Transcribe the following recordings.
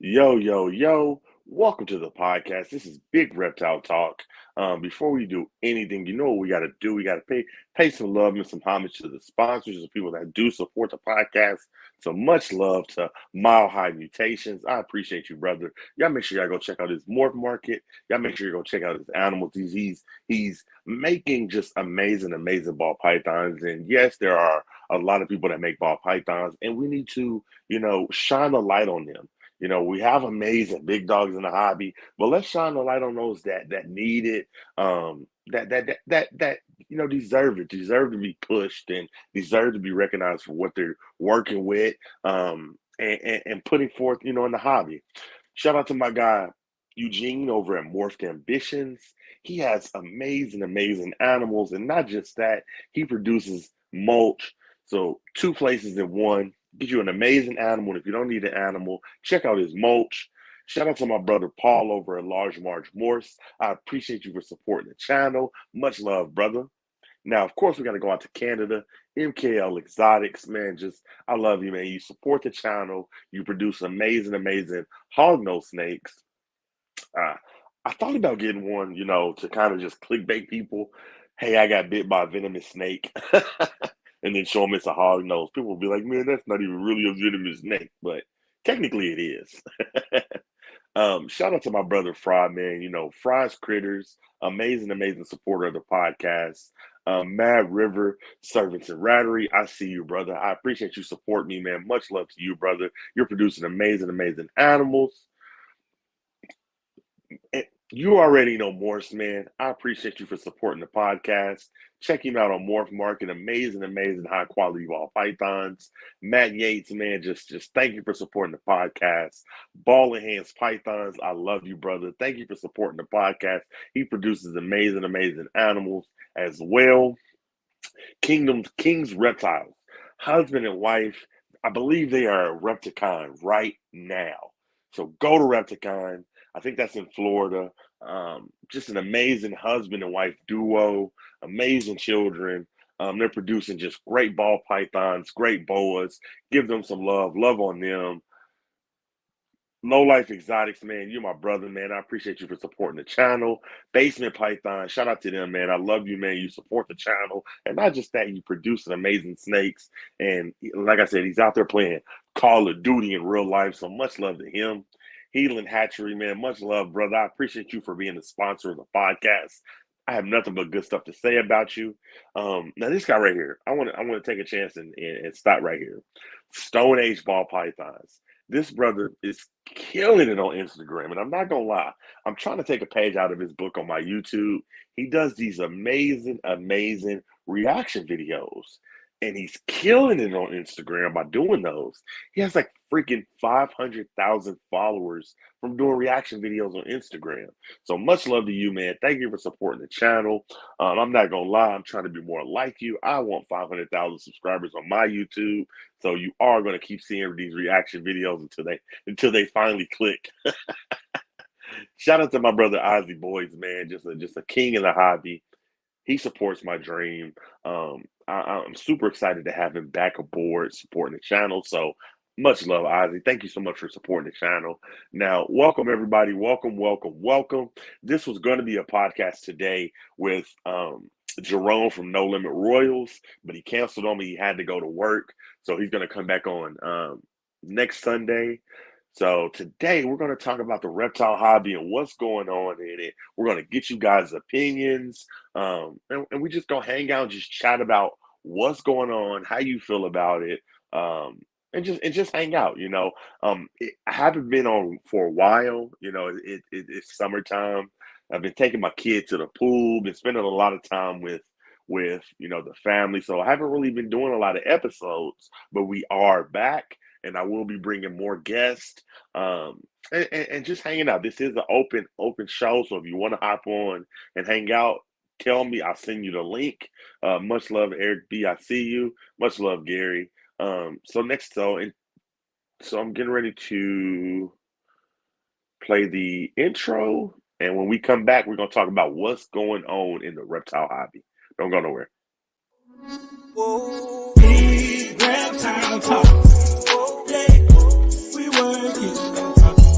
Yo, yo, yo, welcome to the podcast. This is Big Reptile Talk. Before we do anything, you know what we got to do? We got to pay some love and some homage to the sponsors, the people that do support the podcast. So much love to Mile High Mutations. I appreciate you, brother. Y'all make sure y'all go check out his morph market. Y'all make sure you go check out his animals. He's making just amazing ball pythons. And yes, there are a lot of people that make ball pythons, and we need to, shine a light on them. We have amazing big dogs in the hobby, but let's shine the light on those that need it, that deserve to be pushed and deserve to be recognized for what they're working with, and putting forth, in the hobby. Shout out to my guy Eugene over at Morphed Ambitions. He has amazing animals, and not just that, he produces mulch. So two places in one. Get you an amazing animal. And if you don't need an animal, check out his mulch. Shout out to my brother Paul over at Large Marge Morse. I appreciate you for supporting the channel. Much love, brother. Now, of course, we got to go out to Canada. MKL Exotics, man, I love you, man. You support the channel. You produce amazing hognose snakes. Uh, I thought about getting one, to kind of just clickbait people. Hey, I got bit by a venomous snake. And then show them it's a hog nose. People will be like, man, that's not even really a venomous snake. But technically it is. Shout out to my brother Fry, man. Fry's Critters, amazing supporter of the podcast. Mad River, Servants and Rattery. I see you, brother. I appreciate you supporting me, man. Much love to you, brother. You're producing amazing animals. And you already know Morse, man. I appreciate you for supporting the podcast. Check him out on Morph Market. Amazing high quality ball pythons. Matt Yates, man, just thank you for supporting the podcast. Ball Enhanced Pythons, I love you, brother. Thank you for supporting the podcast. He produces amazing animals as well. King's Reptiles, husband and wife. I believe they are at Repticon right now. So go to Repticon. I think that's in Florida. Just an amazing husband and wife duo, amazing children. They're producing just great ball pythons, great boas. Give them some love on them. Low Life Exotics, man, you're my brother, man. I appreciate you for supporting the channel. Basement Python, shout out to them, man. I love you, man. You support the channel. And not just that, you produce amazing snakes. And like I said, he's out there playing Call of Duty in real life. So much love to him. Healing Hatchery, man, much love, brother. I appreciate you for being the sponsor of the podcast. I have nothing but good stuff to say about you. Now this guy right here, I want to take a chance and stop right here. Stone Age Ball Pythons. This brother is killing it on Instagram, and I'm not gonna lie. I'm trying to take a page out of his book on my YouTube. He does these amazing reaction videos, and he's killing it on Instagram by doing those. He has like freaking 500,000 followers from doing reaction videos on Instagram. So much love to you, man. Thank you for supporting the channel. I'm not gonna lie, I'm trying to be more like you. I want 500,000 subscribers on my YouTube. So you are going to keep seeing these reaction videos until they finally click. Shout out to my brother Ozzy Boys, man, just a king in the hobby. He supports my dream. I'm super excited to have him back aboard supporting the channel. So much love, Ozzy. Thank you so much for supporting the channel. Now, welcome everybody. Welcome. This was going to be a podcast today with Jerome from No Limit Royals, but he canceled on me. He had to go to work. So he's going to come back on next Sunday. So today we're going to talk about the reptile hobby and what's going on in it. We're going to get you guys' opinions, and we just going to hang out and just chat about what's going on, how you feel about it, and just hang out. I haven't been on for a while. It's summertime. I've been taking my kid to the pool, been spending a lot of time with the family. So I haven't really been doing a lot of episodes, but we are back, and I will be bringing more guests, and just hanging out. This is an open show, so if you want to hop on and hang out, tell me. I'll send you the link. Much love, Eric B. I see you. Much love, Gary. So I'm getting ready to play the intro, and when we come back, we're going to talk about what's going on in the reptile hobby. Don't go nowhere. Big reptile talk. Yeah, we work it.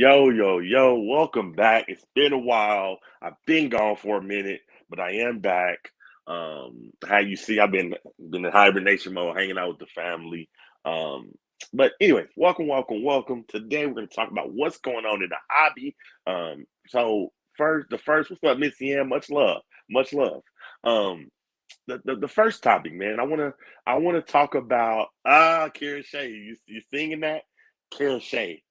Yo, yo, yo, welcome back. It's been a while. I've been gone for a minute, but I am back. How you see, I've been in hibernation mode, hanging out with the family. Um, but anyway, welcome. Today we're gonna talk about what's going on in the hobby. So first, what's up, Miss Ian? Much love. Um, the first topic, man. I wanna talk about Karen Shay. You singing that? Karen Shay.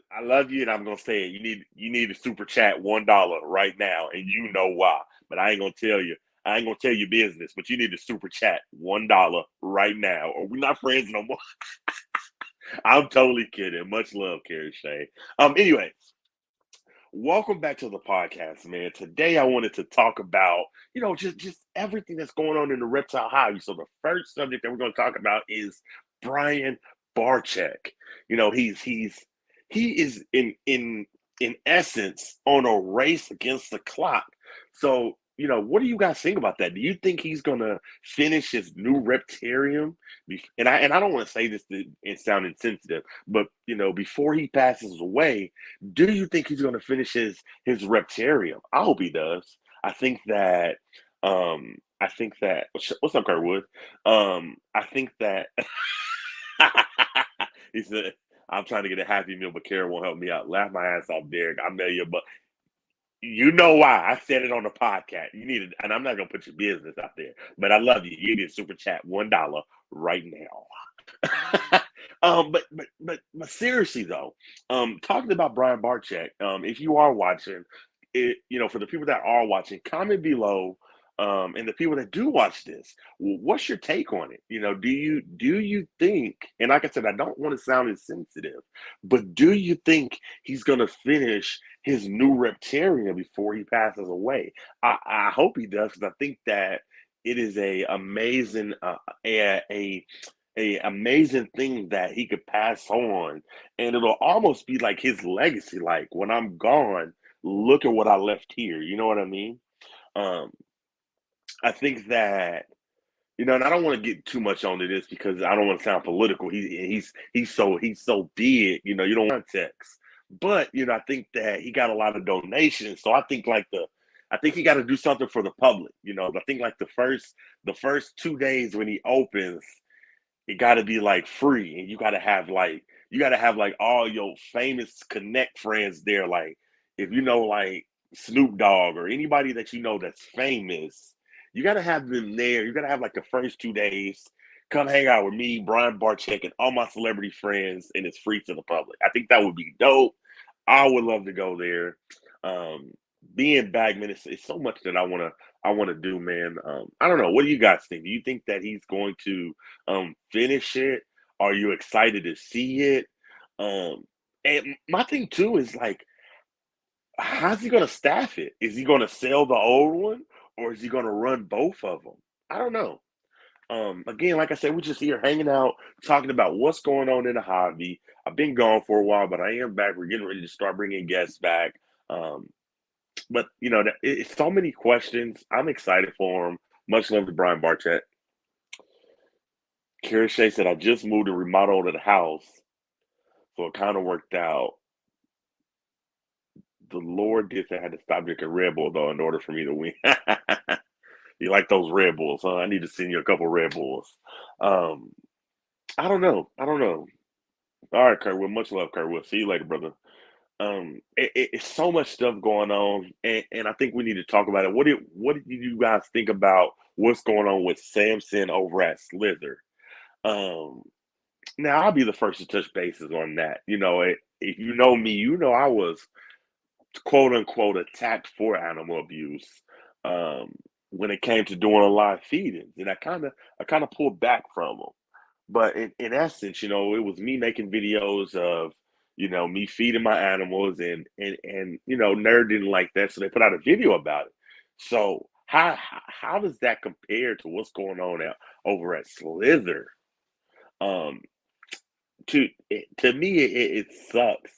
I love you, and I'm gonna say it. You need to super chat $1 right now, and you know why. But I ain't gonna tell you. I ain't gonna tell you business, but you need to super chat $1 right now, or we're not friends no more. I'm totally kidding. Much love, Carrie Shay. Anyway, welcome back to the podcast, man. Today I wanted to talk about, just everything that's going on in the reptile hobby. So the first subject that we're going to talk about is Brian Barczyk. He is in essence on a race against the clock. So, what do you guys think about that? Do you think he's going to finish his new reptarium? And I don't want to say this and sound insensitive, but before he passes away, do you think he's going to finish his reptarium? I hope he does. I think that what's up, Kurtwood? I think that he said I'm trying to get a happy meal, but Karen won't help me out. Laugh my ass off, Derek. I mail you, but you know why? I said it on the podcast. You need it, and I'm not gonna put your business out there, but I love you. You need to super chat $1 right now. But seriously though, talking about Brian Barczyk, if you are watching, for the people that are watching, comment below. And the people that do watch this, what's your take on it? Do you think? And like I said, I don't want to sound insensitive, but do you think he's gonna finish his new Reptarian before he passes away? I hope he does because I think that it is a amazing thing that he could pass on, and it'll almost be like his legacy. Like when I'm gone, look at what I left here. You know what I mean? Um, I think that and I don't want to get too much onto this because I don't want to sound political. He's so big. You don't want text, but I think that he got a lot of donations. So I think he got to do something for the public. I think like the first 2 days when he opens, it got to be like free, and you got to have like all your famous connect friends there. Like if like Snoop Dogg or anybody that that's famous, you got to have them there. You got to have like the first 2 days. Come hang out with me, Brian Barczyk, and all my celebrity friends, and it's free to the public. I think that would be dope. I would love to go there. Um, Being back, man, it's so much that I want to do, man. I don't know. What do you guys think? Do you think that he's going to finish it? Are you excited to see it? Um, and my thing too is like, how's he gonna staff it? Is he gonna sell the old one, or is he gonna run both of them? I don't know. Again, like I said, we're just here hanging out, talking about what's going on in the hobby. I've been gone for a while, but I am back. We're getting ready to start bringing guests back. Um, but it's so many questions. I'm excited for him. Much love to Brian Barchett. Kara Shea said, I just moved and remodeled the house, so it kind of worked out. The Lord did say I had to stop drinking Red Bull, though, in order for me to win. You like those Red Bulls, huh? I need to send you a couple Red Bulls. Um, I don't know. I don't know. All right, Kurtwood. Much love, Kurtwood. See you later, brother. It's so much stuff going on, and I think we need to talk about it. What did you guys think about what's going on with Samson over at Slither? Um, Now I'll be the first to touch bases on that. If you know me, I was quote unquote attacked for animal abuse um, when it came to doing a live feedings, and I kind of pulled back from them. But in essence, it was me making videos of me feeding my animals, and Nerd didn't like that, so they put out a video about it. So how does that compare to what's going on over at Slither? Um, to me, it sucks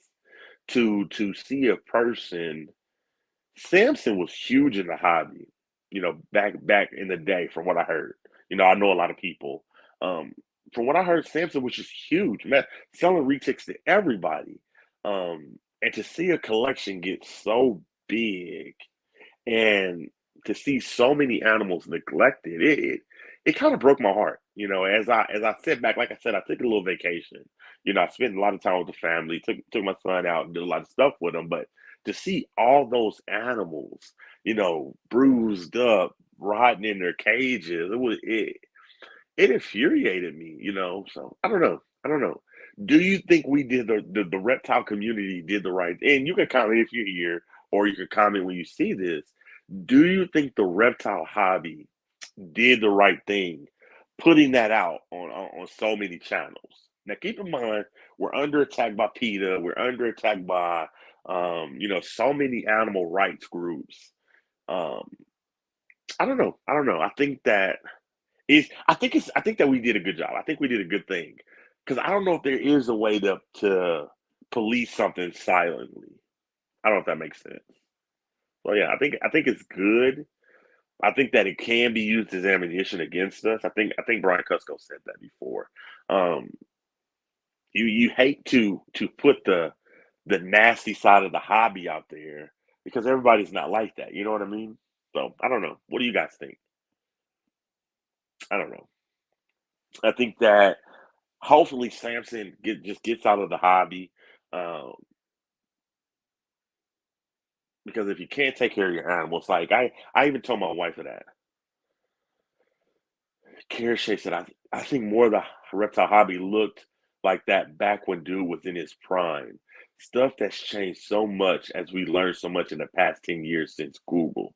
to see a person. Samson was huge in the hobby, back in the day, from what I heard. I know a lot of people. Um, from what I heard, Samson was just huge, man, selling retics to everybody. And to see a collection get so big and to see so many animals neglected, it kind of broke my heart. As I sit back, like I said, I took a little vacation. I spent a lot of time with the family, took my son out and did a lot of stuff with him. But to see all those animals, bruised up, rotting in their cages, it infuriated me. So I don't know. I don't know. Do you think we did the reptile community did the right? And you can comment if you're here, or you can comment when you see this. Do you think the reptile hobby did the right thing, putting that out on so many channels? Now, keep in mind, we're under attack by PETA. We're under attack by, so many animal rights groups. Um, I don't know. I don't know. I think that we did a good job. I think we did a good thing because I don't know if there is a way to police something silently. I don't know if that makes sense. So yeah, I think it's good. I think that it can be used as ammunition against us. I think Brian Cusco said that before. Um, you hate to put the nasty side of the hobby out there because everybody's not like that. You know what I mean? So I don't know. What do you guys think? I don't know. I think that hopefully Samson just gets out of the hobby, um, because if you can't take care of your animals, like I even told my wife of that. Care Shay said, I think more of the reptile hobby looked like that back when dude was in his prime. Stuff that's changed so much as we learned so much in the past 10 years since Google.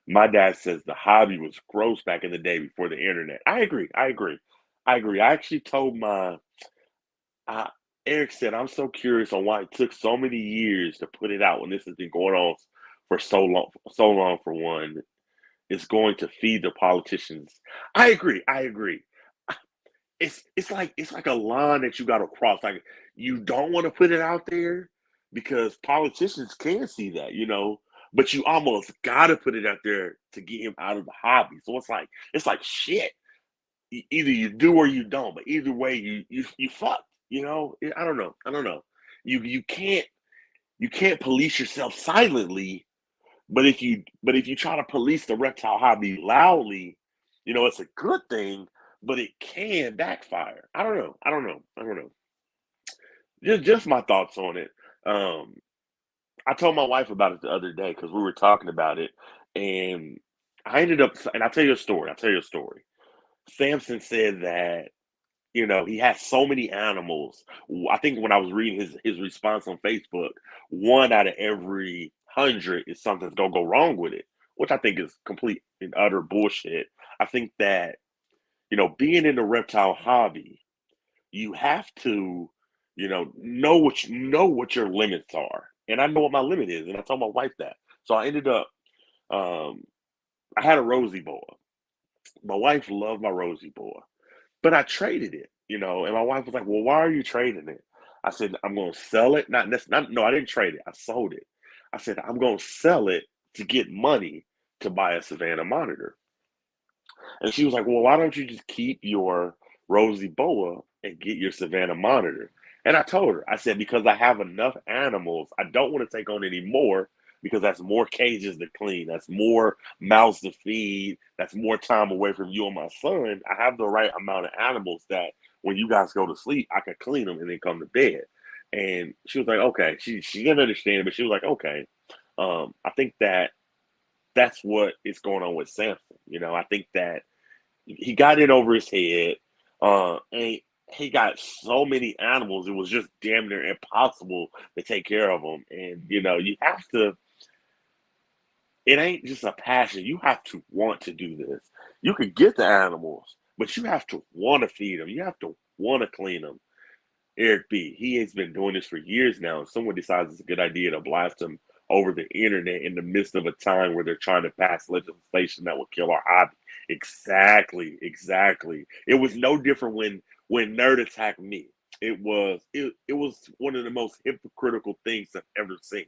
My dad says the hobby was gross back in the day before the internet. I agree. I agree. I agree. I actually told uh, Eric said, I'm so curious on why it took so many years to put it out when this has been going on for so long for one. It's going to feed the politicians. I agree. I agree. It's like a line that you got to cross. Like you don't want to put it out there because politicians can see that, but you almost got to put it out there to get him out of the hobby. So it's like shit. Either you do or you don't, but either way, you fucked. I don't know. I don't know. You can't police yourself silently, but if you try to police the reptile hobby loudly, it's a good thing, but it can backfire. I don't know. I don't know. I don't know. Just my thoughts on it. Um, I told my wife about it the other day because we were talking about it, and I ended up. And I'll tell you a story. I'll tell you a story. Samson said that he has so many animals. I think when I was reading his response on Facebook, one out of every 100 is something's gonna go wrong with it, which I think is complete and utter bullshit. I think that being in the reptile hobby, you have to know what your limits are, and I know what my limit is, and I told my wife that. So I ended up um, I had a rosy boa. My wife loved my rosy boa. But I traded it, and my wife was like, "Well, why are you trading it?" I said, "I'm gonna sell it." Not no, I didn't trade it. I sold it. I said, "I'm gonna sell it to get money to buy a Savannah monitor." And she was like, "Well, why don't you just keep your Rosie Boa and get your Savannah monitor?" And I told her, I said, "Because I have enough animals, I don't want to take on any more because that's more cages to clean, that's more mouths to feed, that's more time away from you and my son. I have the right amount of animals that when you guys go to sleep, I can clean them and then come to bed." And she was like, "Okay." She didn't understand, but she was like, "Okay." I think that's what is going on with Samson. I think that he got it over his head, and he got so many animals. It was just damn near impossible to take care of them. And you have to. It ain't just a passion. You have to want to do this. You could get the animals, but you have to want to feed them. You have to want to clean them. Eric B. He has been doing this for years now, and someone decides it's a good idea to blast him over the internet in the midst of a time where they're trying to pass legislation that will kill our hobby. Exactly, exactly. It was no different when Nerd attacked me. It was one of the most hypocritical things I've ever seen.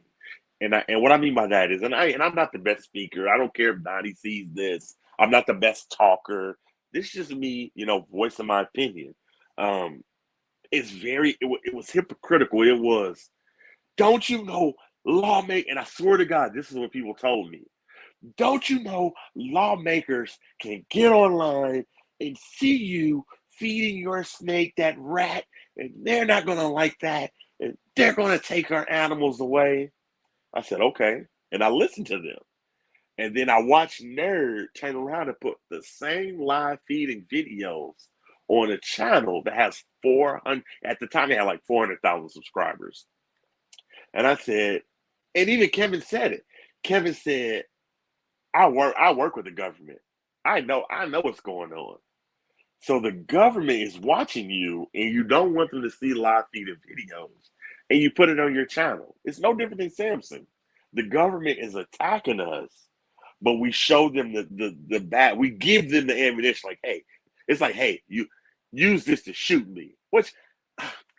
And what I mean by that is, and I'm not the best speaker. I don't care if Donnie sees this. I'm not the best talker. This is just me, voicing my opinion. Um, it was hypocritical. It was Don't you know lawmaker? And I swear to God, this is what people told me. Don't you know lawmakers can get online and see you feeding your snake that rat, and they're not going to like that, and they're going to take our animals away? I said, okay. And I listened to them. And then I watched Nerd turn around and put the same live feeding videos on a channel that has 400, at the time, they had like 400,000 subscribers. And I said, and even Kevin said it. Kevin said, I work with the government. I know what's going on. So the government is watching you and you don't want them to see live feeding videos and you put it on your channel. It's no different than Samson. The government is attacking us, but we show them the bad. We give them the ammunition. Like, hey, it's like, hey, you use this to shoot me. Which,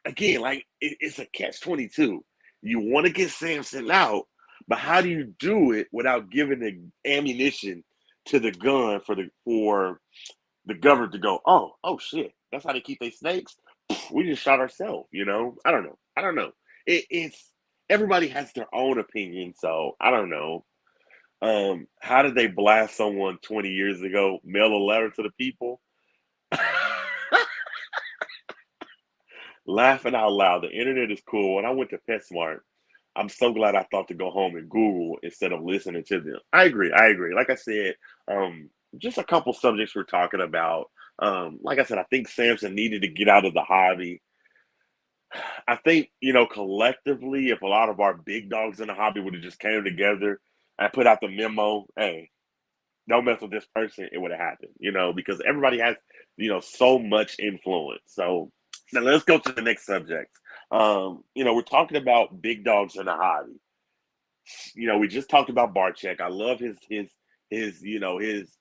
again, like it's a catch-22. You want to get Samson out, but how do you do it without giving the ammunition to the gun for the government to go, oh shit, that's how they keep their snakes. We just shot ourselves, you know. I don't know. It's everybody has their own opinion, so I don't know. How did they blast someone 20 years ago? Mail a letter to the people. Laughing out loud. The internet is cool. When I went to PetSmart, I'm so glad I thought to go home and Google instead of listening to them. I agree. I agree. Like I said, just a couple subjects we're talking about. Like I said, I think Samson needed to get out of the hobby. I think, collectively, if a lot of our big dogs in the hobby would have just came together and put out the memo, hey, don't mess with this person, it would have happened, because everybody has, so much influence. So now let's go to the next subject. We're talking about big dogs in the hobby. We just talked about Barchek. I love his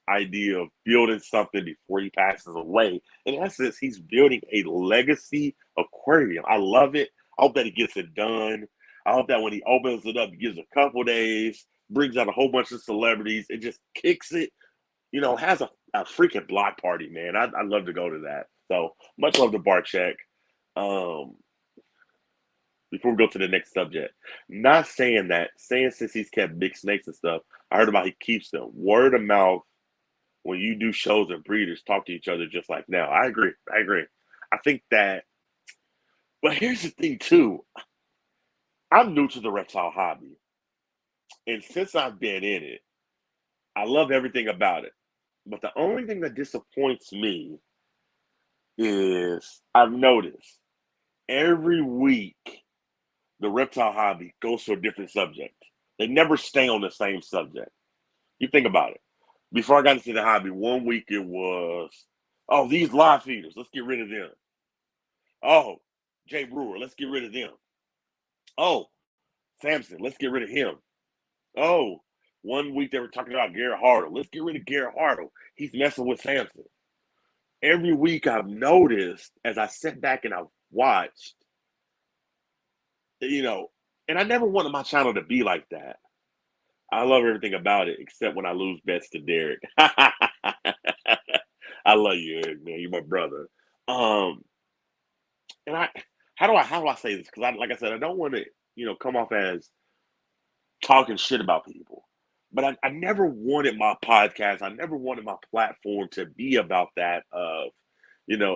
idea of building something before he passes away. In essence, he's building a legacy aquarium. I love it. I hope that he gets it done. I hope that when he opens it up, he gives a couple days, brings out a whole bunch of celebrities, and just kicks it. Has a freaking block party, man. I'd love to go to that. So much love to Barchek. Um, Before we go to the next subject, not saying that, saying since he's kept big snakes and stuff, I heard about he keeps them. Word of mouth, when you do shows and breeders talk to each other just like now. I agree. I agree. I think that, but here's the thing too. I'm new to the reptile hobby. And since I've been in it, I love everything about it. But the only thing that disappoints me is I've noticed every week the reptile hobby goes to a different subject. They never stay on the same subject. You think about it. Before I got into the hobby, one week it was, oh, these live feeders, let's get rid of them. Oh, Jay Brewer, let's get rid of them. Oh, Samson, let's get rid of him. Oh, one week they were talking about Garrett Hartle. Let's get rid of Garrett Hartle. He's messing with Samson. Every week I've noticed as I sat back and I've watched, you know, and I never wanted my channel to be like that. I love everything about it except when I lose bets to Derek. I love you, Eric, man. You're my brother. Um, and how do I say this? Because like I said, I don't want to, come off as talking shit about people. But I never wanted my podcast, I never wanted my platform to be about that of,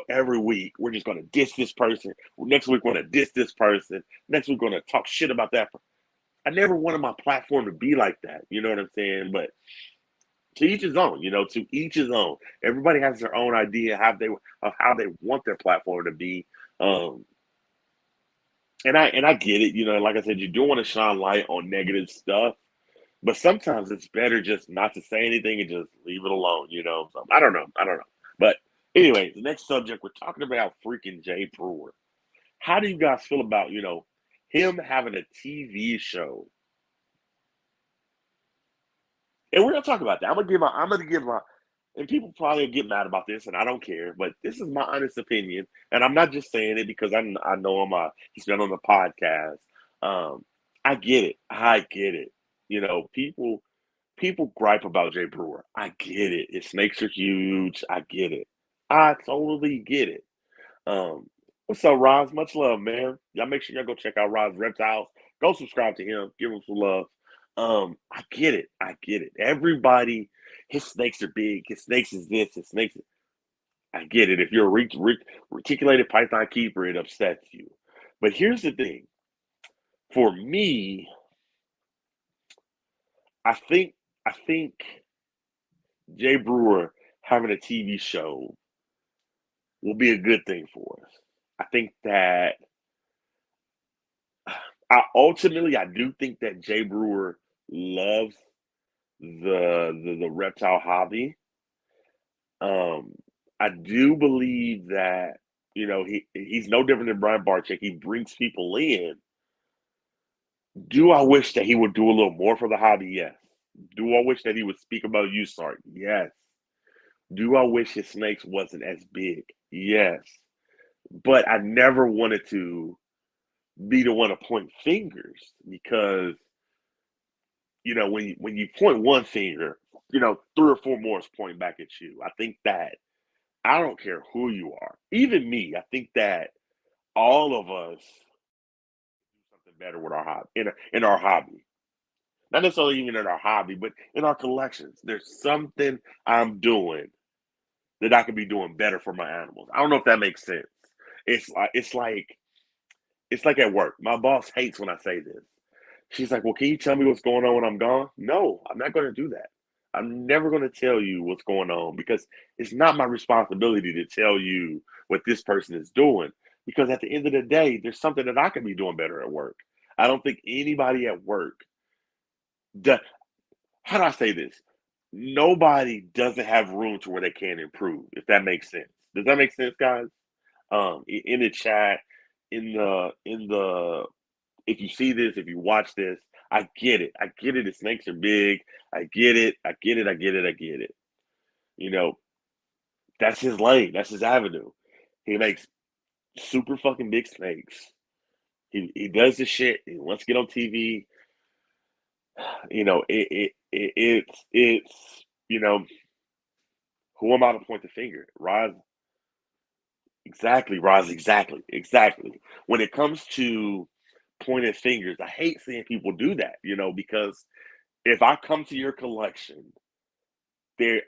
every week we're just gonna diss this person. Next week we're gonna diss this person. Next week we're gonna talk shit about that. I never wanted my platform to be like that. You know what I'm saying? But to each his own, to each his own. Everybody has their own idea how they want their platform to be. Um, and I get it, like I said, you do want to shine light on negative stuff, but sometimes it's better just not to say anything and just leave it alone. So, I don't know. I don't know. But anyway, the next subject, we're talking about freaking Jay Brewer. How do you guys feel about, him having a TV show? And we're gonna talk about that. I'm gonna give my and people probably get mad about this, and I don't care, but this is my honest opinion, and I'm not just saying it because I know him. He's been on the podcast. Um, I get it. I get it. People gripe about Jay Brewer. I get it. His snakes are huge. I get it. I totally get it. What's up, Roz? Much love, man. Y'all make sure y'all go check out Roz Reptiles. Go subscribe to him. Give him some love. I get it. I get it. Everybody, his snakes are big. His snakes is this. His snakes. I get it. If you're a reticulated python keeper, it upsets you. But here's the thing. For me, I think Jay Brewer having a TV show will be a good thing for us. I think that I do think that Jay Brewer loves the reptile hobby. Um, I do believe that he's no different than Brian Barczyk. He brings people in. Do I wish that he would do a little more for the hobby? Yes. Do I wish that he would speak about USART? Yes. Do I wish his snakes wasn't as big? Yes. But I never wanted to be the one to point fingers because when you point one finger, three or four more is pointing back at you. I think that I don't care who you are, even me. I think that all of us do something better with our hobby in our hobby. Not necessarily even in our hobby, but in our collections. There's something I'm doing that I could be doing better for my animals. I don't know if that makes sense. It's like at work. My boss hates when I say this. She's like, "Well, can you tell me what's going on when I'm gone?" No, I'm not going to do that. I'm never going to tell you what's going on because it's not my responsibility to tell you what this person is doing. Because at the end of the day, there's something that I could be doing better at work. I don't think anybody at work does. How do I say this? Nobody doesn't have room to where they can't improve, if that makes sense. Does that make sense, guys? In the chat, in the if you see this, if you watch this, I get it. I get it. The snakes are big. I get it. I get it. I get it. I get it. You know, that's his lane. That's his avenue. He makes super fucking big snakes. He does the shit. He wants to get on TV. It's who am I to point the finger? Roz, exactly. When it comes to pointing fingers, I hate seeing people do that, because if I come to your collection, there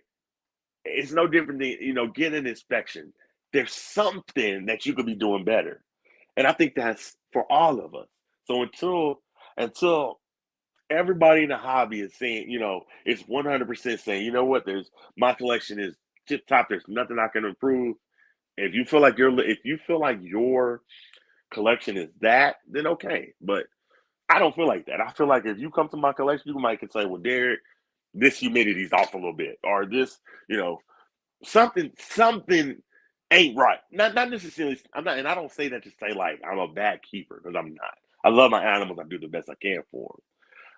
it's no different than, getting an inspection. There's something that you could be doing better. And I think that's for all of us. So until everybody in the hobby is saying, it's 100% saying, you know what, there's my collection is tip top. There's nothing I can improve. If you feel like your collection is that, then okay. But I don't feel like that. I feel like if you come to my collection, you might can say, well, Derek, this humidity's off a little bit, or this, something ain't right. Not necessarily. I'm not, and I don't say that to say like I'm a bad keeper because I'm not. I love my animals. I do the best I can for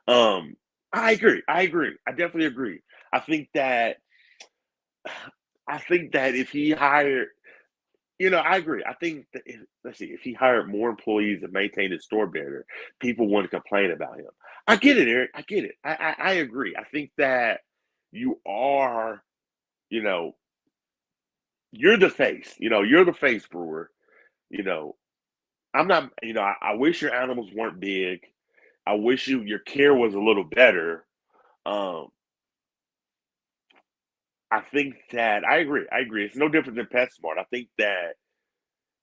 them. I agree. I agree. I definitely agree. I think that I think that if he hired I agree. I think that let's see, if he hired more employees and maintained his store better, people wouldn't complain about him. I get it, Eric. I get it. I agree. I think that you are, you know, you're the face. You're the face, Brewer. You know, I'm not. I wish your animals weren't big. I wish your care was a little better. Um, I think that I agree. I agree. It's no different than PetSmart. I think that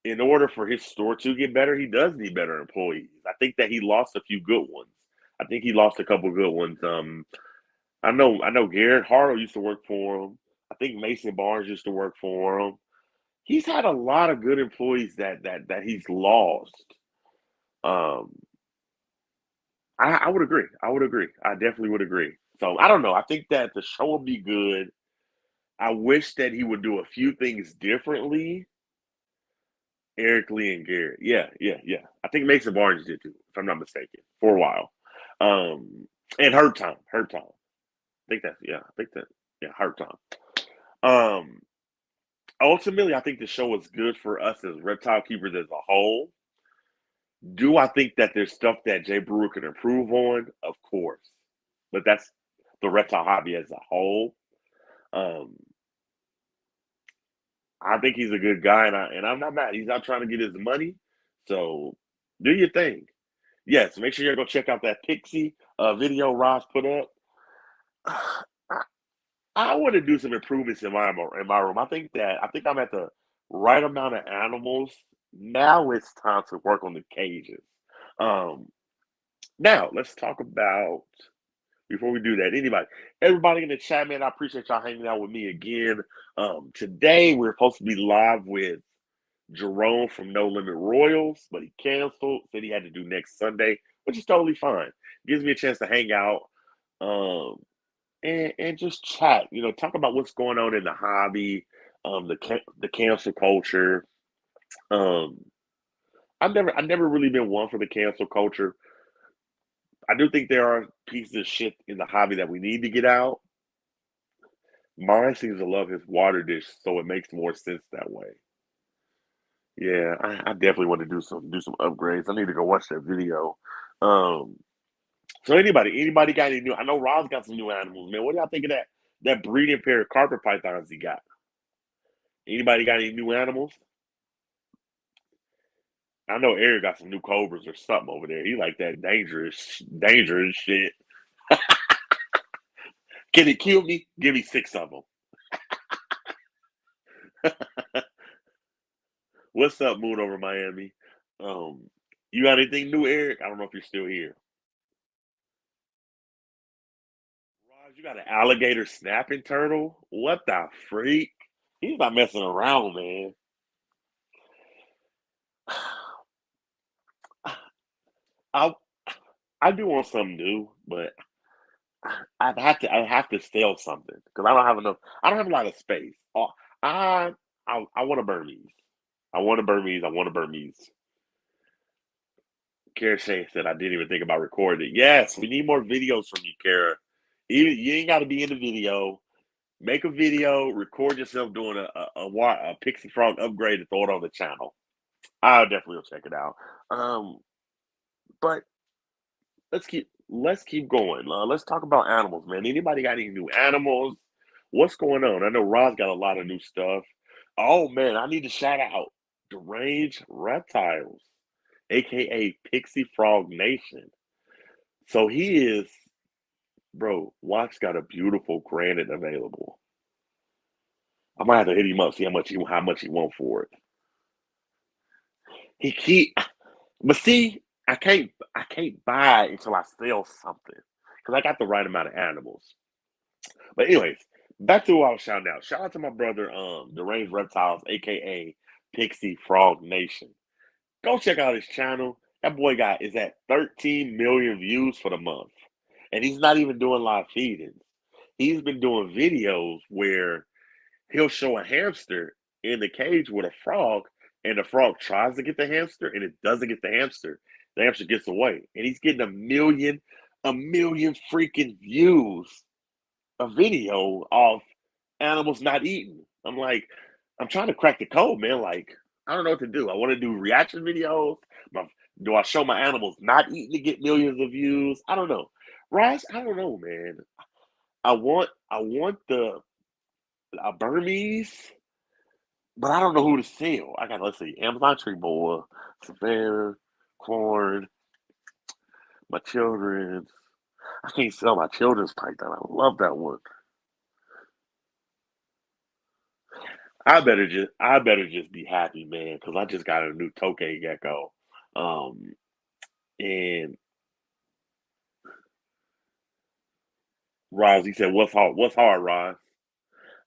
in order for his store to get better, he does need better employees. I think that he lost a few good ones. I think he lost a couple good ones. I know Garrett Harlow used to work for him. I think Mason Barnes used to work for him. He's had a lot of good employees that he's lost. Um, I would agree. I would agree. I definitely would agree. So I don't know. I think that the show will be good. I wish that he would do a few things differently. Eric Lee and Garrett. Yeah, yeah, yeah. I think Mason Barnes did too, if I'm not mistaken, for a while. And Herb Time. Herb Time. I think that, yeah, Herb Time. Um, Ultimately, I think the show was good for us as reptile keepers as a whole. Do I think that there's stuff that Jay Brewer could improve on? Of course. But that's the reptile hobby as a whole. Um, I think he's a good guy, and I'm not mad. He's not trying to get his money. So do your thing. Yes, make sure you go check out that Pixie video Ross put up. I, I want to do some improvements in my room. I think I'm at the right amount of animals. Now it's time to work on the cages. Um, Now let's talk about before we do that. Everybody in the chat, man, I appreciate y'all hanging out with me again. Today we're supposed to be live with Jerome from No Limit Royals, but he canceled. Said he had to do next Sunday, which is totally fine. Gives me a chance to hang out. Um, and just chat. Talk about what's going on in the hobby, the cancel culture. Um, I've never really been one for the cancel culture. I do think there are pieces of shit in the hobby that we need to get out. Mine seems to love his water dish, so it makes more sense that way. Yeah, I definitely want to do some upgrades. I need to go watch that video. Um, so anybody got any new? I know Rob's got some new animals, man. What do y'all think of that breeding pair of carpet pythons he got? Anybody got any new animals? I know Eric got some new cobras or something over there. He like that dangerous shit. Can it kill me? Give me six of them. What's up, Moon over Miami? Um, you got anything new, Eric? I don't know if you're still here. Raj, you got an alligator snapping turtle? What the freak? He's not messing around, man. I I do want something new, but I'd have to sell something because I don't have enough. I don't have a lot of space. I I want a Burmese. I want a Burmese. I want a Burmese. Kara Shane said I didn't even think about recording it. Yes, we need more videos from you, Kara. Even you ain't got to be in the video. Make a video, record yourself doing a Pixie Frog upgrade and throw it on the channel. I'll definitely will check it out. But let's keep going. Let's talk about animals, man. Anybody got any new animals? What's going on? I know Rod's got a lot of new stuff. Oh man, I need to shout out Deranged Reptiles, aka Pixie Frog Nation. So he is, bro. Watts got a beautiful granite available. I might have to hit him up, see how much he want for it. He but see, I can't buy until I sell something because I got the right amount of animals. But anyways, back to what I was shouting out. Shout out to my brother, Deranged Reptiles, aka Pixie Frog Nation. Go check out his channel. That boy got is at 13 million views for the month, and he's not even doing live feedings. He's been doing videos where he'll show a hamster in the cage with a frog, and the frog tries to get the hamster, and it doesn't get the hamster. The hamster gets away, and he's getting a million freaking views a video of animals not eating. I'm like, I'm trying to crack the code, man. Like, I don't know what to do. I want to do reaction videos. My, do I show my animals not eating to get millions of views? I don't know. Ross, I don't know, man. I want the a Burmese, but I don't know who to sell. I got let's see, Amazon Tree Boy, Savannah, Corn, my children's. I can't sell my children's python. I love that one. I better just be happy, man, because I just got a new Tokay gecko. Um, and Roz, he said, "What's hard? What's hard, Roz?"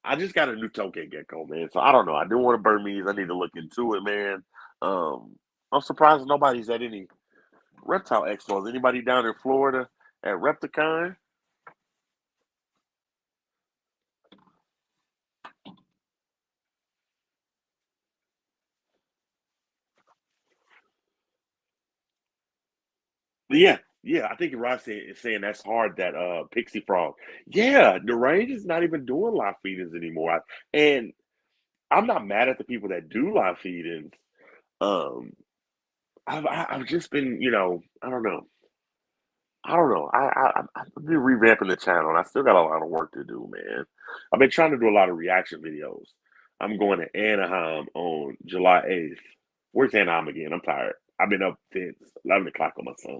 I just got a new Tokay gecko, man. So I don't know. I do want a Burmese. I need to look into it, man. Um, I'm surprised nobody's at any reptile expos. Anybody down in Florida at Repticon? Yeah, yeah. I think Ross is saying that's hard. That Pixie Frog. Yeah, the range is not even doing live feedings anymore. And I'm not mad at the people that do live feedings. Um, I've just been, I don't know. I don't know. I've been revamping the channel, and I still got a lot of work to do, man. I've been trying to do a lot of reaction videos. I'm going to Anaheim on July 8th. Where's Anaheim again? I'm tired. I've been up since 11 o'clock on my son.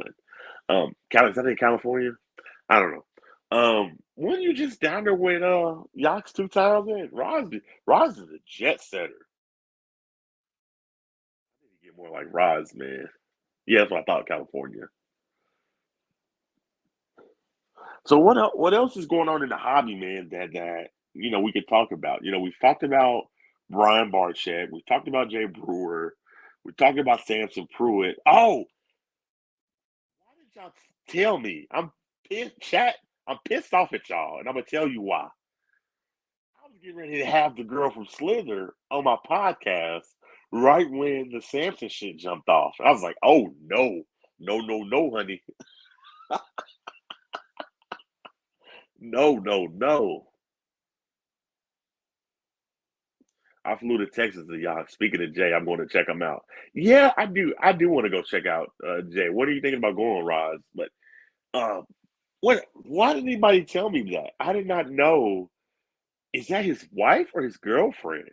Is that in California? I don't know. Weren't you just down there with Yachts 2000? Roz is a jet setter. I need to get more like Roz, man. Yeah, that's what I thought. California. So what else is going on in the hobby, man? That we could talk about. We've talked about Brian Barchett. We've talked about Jay Brewer. We talked about Samson Pruitt. Oh, why did y'all tell me? I'm pissed, chat. I'm pissed off at y'all, and I'm gonna tell you why. I was getting ready to have the girl from Slither on my podcast right when the Samson shit jumped off. I was like, oh no, no, no, no, honey, no, no, no. I flew to Texas to y'all. Speaking of Jay, I'm going to check him out. Yeah, I do. I do want to go check out Jay. What are you thinking about going, Roz? But uh, what? Why did anybody tell me that? I did not know. Is that his wife or his girlfriend?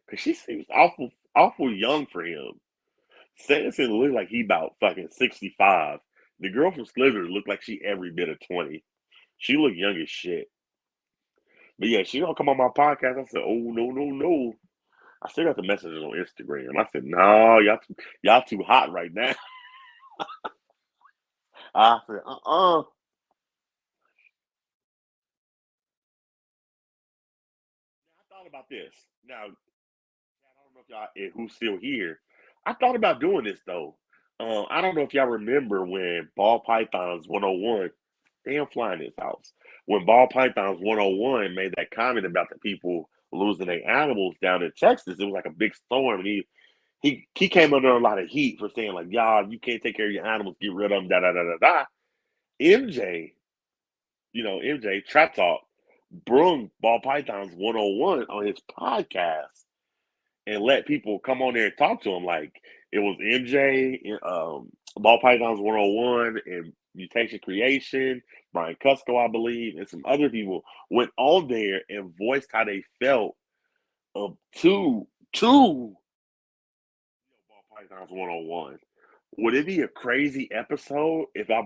Because she seems awful, awful young for him. Sanderson looked like he about fucking 65. The girl from Slither looked like she every bit of 20. She looked young as shit. But yeah, she don't come on my podcast. I said, oh no, no, no. I still got the messages on Instagram. I said, no, y'all too hot right now. I said, I thought about this. Now, I don't know if who's still here. I thought about doing this though. I don't know if y'all remember when Ball Pythons 101, damn flying his house. When Ball Pythons 101 made that comment about the people losing their animals down in Texas, it was like a big storm. And he came under a lot of heat for saying like, y'all, you can't take care of your animals, get rid of them, da da da da da. MJ, MJ Trap Talk brung Ball Pythons 101 on his podcast and let people come on there and talk to him. Like it was MJ, Ball Pythons 101, and Mutation Creation, Brian Cusco, I believe, and some other people went on there and voiced how they felt to Ball Pythons 101. Would it be a crazy episode if I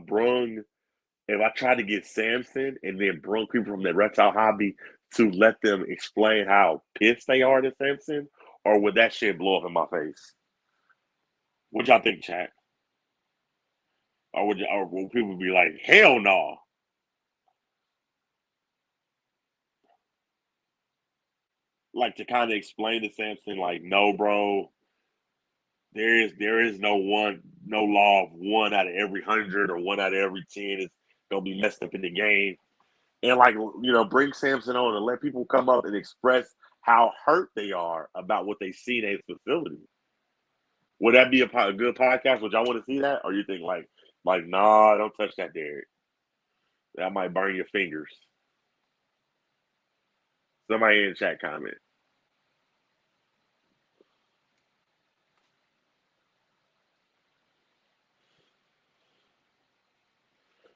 tried to get Samson and then brung people from the reptile hobby to let them explain how pissed they are to Samson, or would that shit blow up in my face? What y'all think, chat? Or will people be like, hell no? Like to kind of explain to Samson, like, no, bro, there is no law of 1 out of every 100 or 1 out of every 10 is gonna be messed up in the game. And like bring Samson on and let people come up and express how hurt they are about what they see in a facility. Would that be a good podcast? Would y'all want to see that, or you think like nah, don't touch that, Derek. That might burn your fingers. Somebody in the chat comment.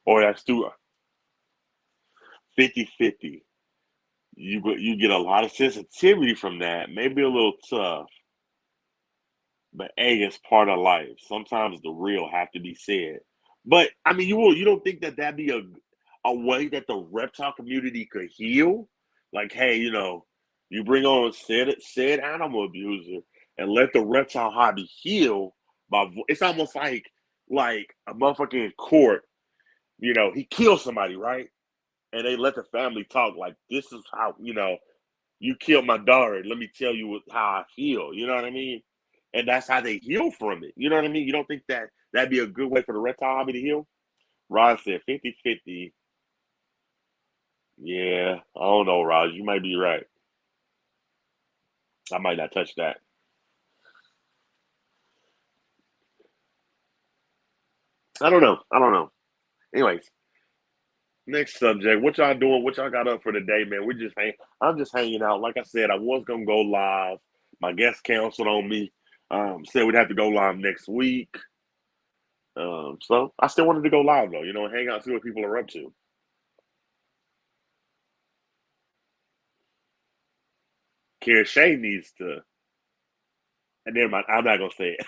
Or that's too 50-50. You get a lot of sensitivity from that. Maybe a little tough, but hey, it's part of life. Sometimes the real have to be said. But I mean, you don't think that that'd be a way that the reptile community could heal? Like, hey, you bring on said animal abuser and let the reptile hobby heal it's almost like a motherfucker in court. He kills somebody, right? And they let the family talk like this is how you killed my daughter. Let me tell you how I feel. You know what I mean? And that's how they heal from it. You know what I mean? You don't think that'd be a good way for the reptile hobby to heal? Rod said 50-50. Yeah, I don't know, Raj. You might be right. I might not touch that. I don't know. I don't know. Anyways, next subject. What y'all doing? What y'all got up for today, man? I'm just hanging out. Like I said, I was gonna go live. My guest canceled on me. Said we'd have to go live next week. So I still wanted to go live though. Hang out, see what people are up to. Kara Shay needs to. And never mind. I'm not gonna say it.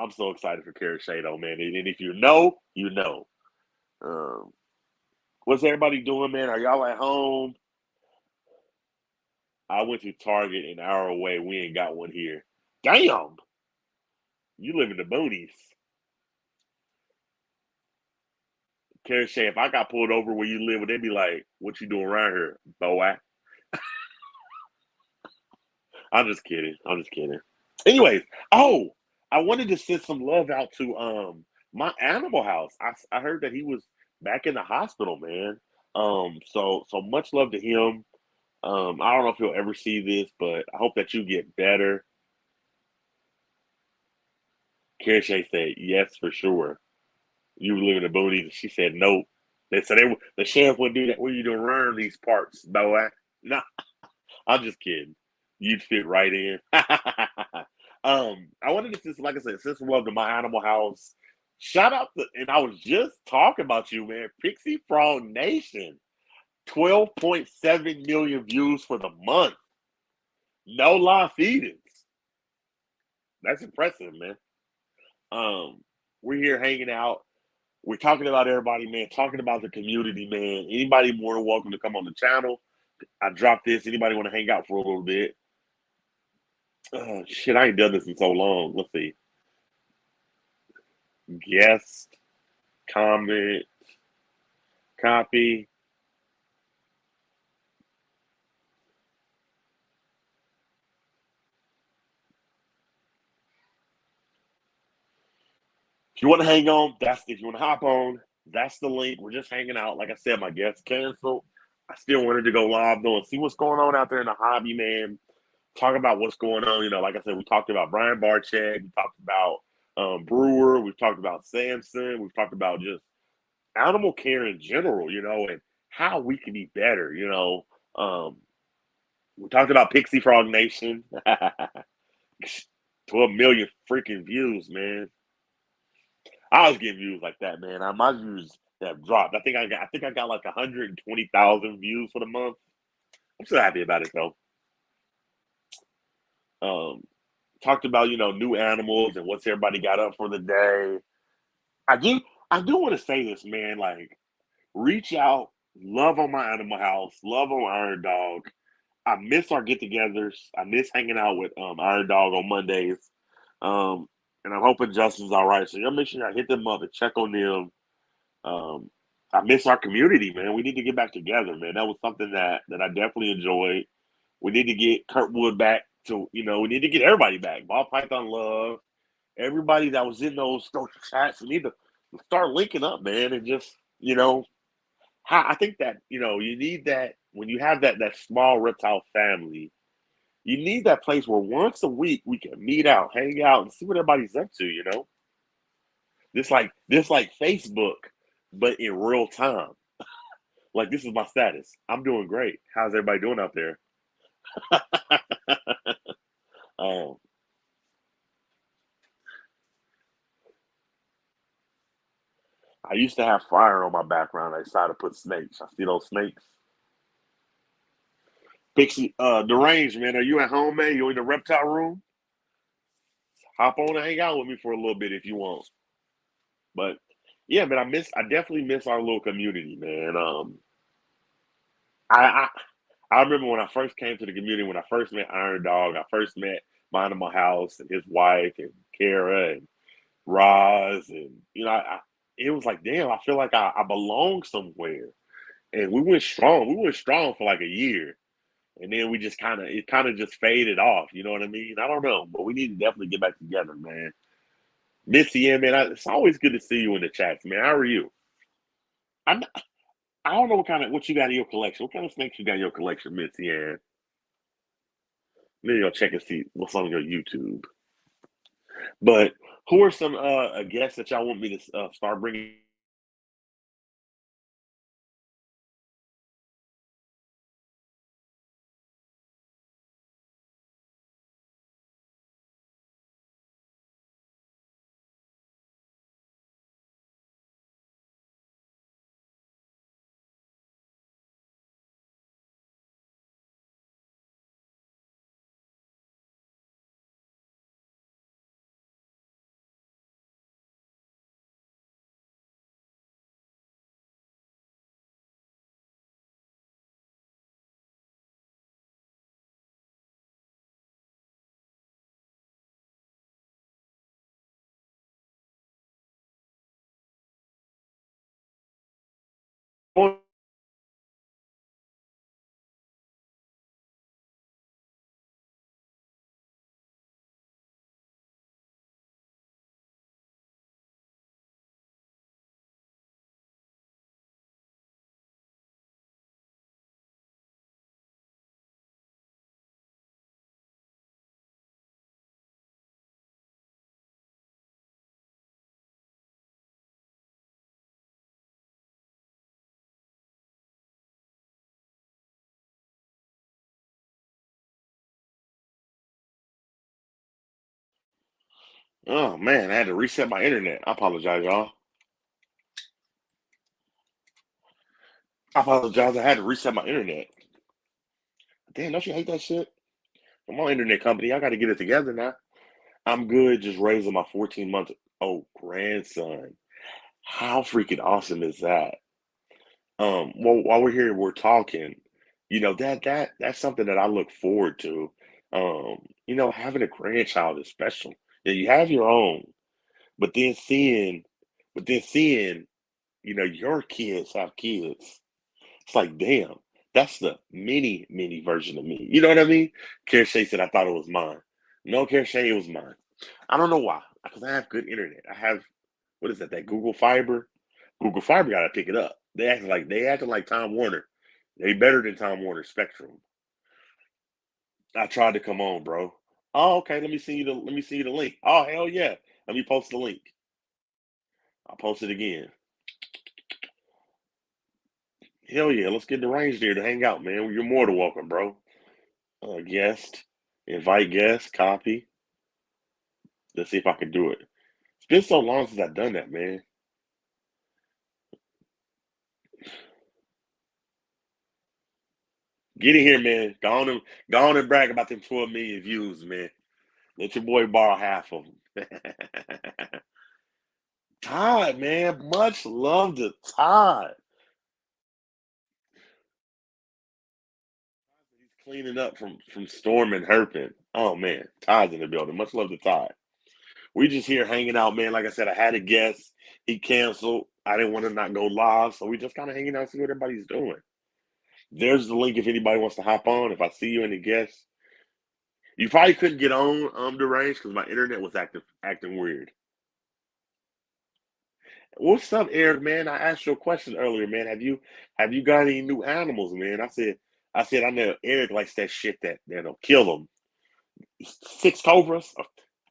I'm so excited for Carrie though, man. And if you know, you know. Um, what's everybody doing, man? Are y'all at home? I went to Target an hour away. We ain't got one here. Damn, you live in the boonies. Carrie, if I got pulled over where you live, would they be like, "What you doing around here, boy?" I'm just kidding. I'm just kidding. Anyways, oh, I wanted to send some love out to my animal house. I heard that he was back in the hospital, man. So much love to him. I don't know if he'll ever see this, but I hope that you get better. Carrie Shay said yes for sure. You live in the boonies. She said nope. They said the sheriff wouldn't do that. What are you doing around these parts, boy? No, I'm just kidding. You'd fit right in. I wanted to just, like I said, send some love to my animal house. Shout out to, and I was just talking about you, man. Pixie Frog Nation, 12.7 million views for the month. No live feedings. That's impressive, man. Um, we're here hanging out. We're talking about everybody, man. Talking about the community, man. Anybody more than welcome to come on the channel. I dropped this. Anybody want to hang out for a little bit? Shit, I ain't done this in so long. Let's see. Guest, comment, copy. If you want to hang on, that's if you want to hop on, that's the link. We're just hanging out. Like I said, my guest canceled. I still wanted to go live though and see what's going on out there in the hobby, man. Talk about what's going on. You know, like I said, we talked about Brian Barchek, we talked about Brewer, we've talked about Samson, we've talked about just animal care in general, you know, and how we can be better, you know. We talked about Pixie Frog Nation. 12 million freaking views, man. I was getting views like that, man. My views have dropped. I think I got like 120,000 views for the month. I'm still happy about it though. Um, talked about new animals and what's everybody got up for the day. I do I do want to say this, man. Like, reach out, love on my animal house, love on Iron Dog. I miss our get-togethers. I miss hanging out with Iron Dog on Mondays. Um, and I'm hoping Justin's all right. So y'all make sure y'all hit them up and check on them. Um, I miss our community, man. We need to get back together, man. That was something that I definitely enjoyed. We need to get Kurtwood back to, we need to get everybody back. Ball Python Love, everybody that was in those chats. We need to start linking up, man, and just, I think that, you need that when you have that small reptile family, you need that place where once a week we can meet out, hang out, and see what everybody's up to, This like Facebook, but in real time. Like, this is my status. I'm doing great. How's everybody doing out there? um, I used to have fire on my background. I decided to put snakes. I see those snakes. Pixie, deranged man. Are you at home, man? You in the reptile room? Hop on and hang out with me for a little bit if you want. But yeah, man, I definitely miss our little community, man. I I remember when I first came to the community, when I first met Iron Dog, I first met my animal house and his wife and Kara and Roz, and it was like, damn, I feel like I belong somewhere. And we went strong. We went strong for like a year, and then we just kind of just faded off. You know what I mean? I don't know, but we need to definitely get back together, man. Missy, yeah, man, it's always good to see you in the chats, man. How are you? I'm, I don't know what you got in your collection. What kind of snakes you got in your collection, Missy? And maybe I'll check and see what's on your YouTube. But who are some guests that y'all want me to start bringing Oh man, I had to reset my internet. I apologize, y'all. I apologize. I had to reset my internet. Damn, don't you hate that shit? Come on, internet company. I got to get it together now. I'm good just raising my 14-month-old grandson. How freaking awesome is that? Well, while we're here, we're talking. That's something that I look forward to. Having a grandchild is special. Yeah, you have your own, but then seeing, your kids have kids. It's like, damn, that's the mini version of me. You know what I mean? Care Shay said I thought it was mine. No, Care Shay, it was mine. I don't know why. Because I have good internet. I have what is that? That Google Fiber. Google Fiber got to pick it up. They acting like Time Warner. They better than Time Warner Spectrum. I tried to come on, bro. Oh, okay. Let me see the link. Oh, hell yeah. Let me post the link. I'll post it again. Hell yeah. Let's get the range there to hang out, man. You're more than welcome, bro. Guest, invite guest, copy. Let's see if I can do it. It's been so long since I've done that, man. Get in here, man. Go on and brag about them 12 million views, man. Let your boy borrow half of them. Todd, man. Much love to Todd. He's cleaning up from Storm and Herpin. Oh man, Todd's in the building. Much love to Todd. We just here hanging out, man. Like I said, I had a guest. He canceled. I didn't want to not go live, so we just kind of hanging out, see what everybody's doing. There's the link if anybody wants to hop on. If I see you in the guests, you probably couldn't get on the range because my internet was acting weird. What's up, Eric? Man, I asked you a question earlier, man. Have you got any new animals, man? I said I know Eric likes that shit that'll kill him. 6 cobras?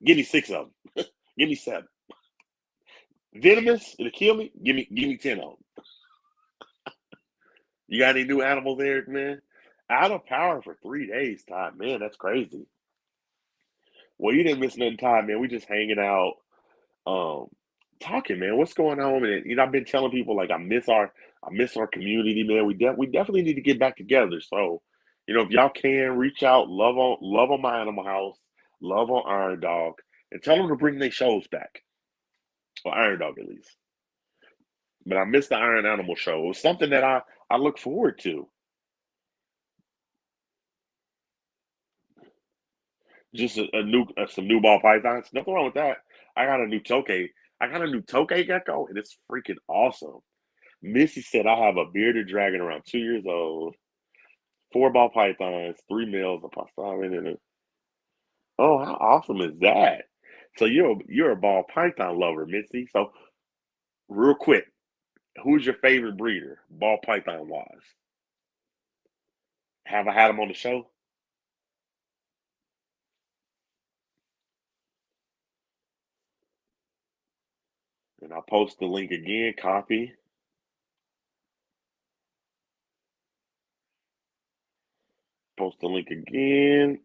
Give me 6 of them. Give me 7. Venomous? It'll kill me? Give me 10 of them. You got any new animals, Eric, man? Out of power for 3 days, Todd. Man, that's crazy. Well, you didn't miss nothing, Todd, man. We just hanging out, um, talking, man. What's going on? And I've been telling people like I miss our community, man. We definitely need to get back together. So, if y'all can reach out, love on my animal house, love on Iron Dog, and tell them to bring their shows back. Or Iron Dog at least. But I missed the Iron Animal show. It was something that I look forward to. Just some new ball pythons. Nothing wrong with that. I got a new toke. I got a new toke gecko, and it's freaking awesome. Missy said I have a bearded dragon around 2 years old, 4 ball pythons, 3 males, a pastamen, and a oh, how awesome is that? So you're a ball python lover, Missy. So real quick, who's your favorite breeder, ball python wise? Have I had them on the show? And I'll post the link again. Copy. Post the link again.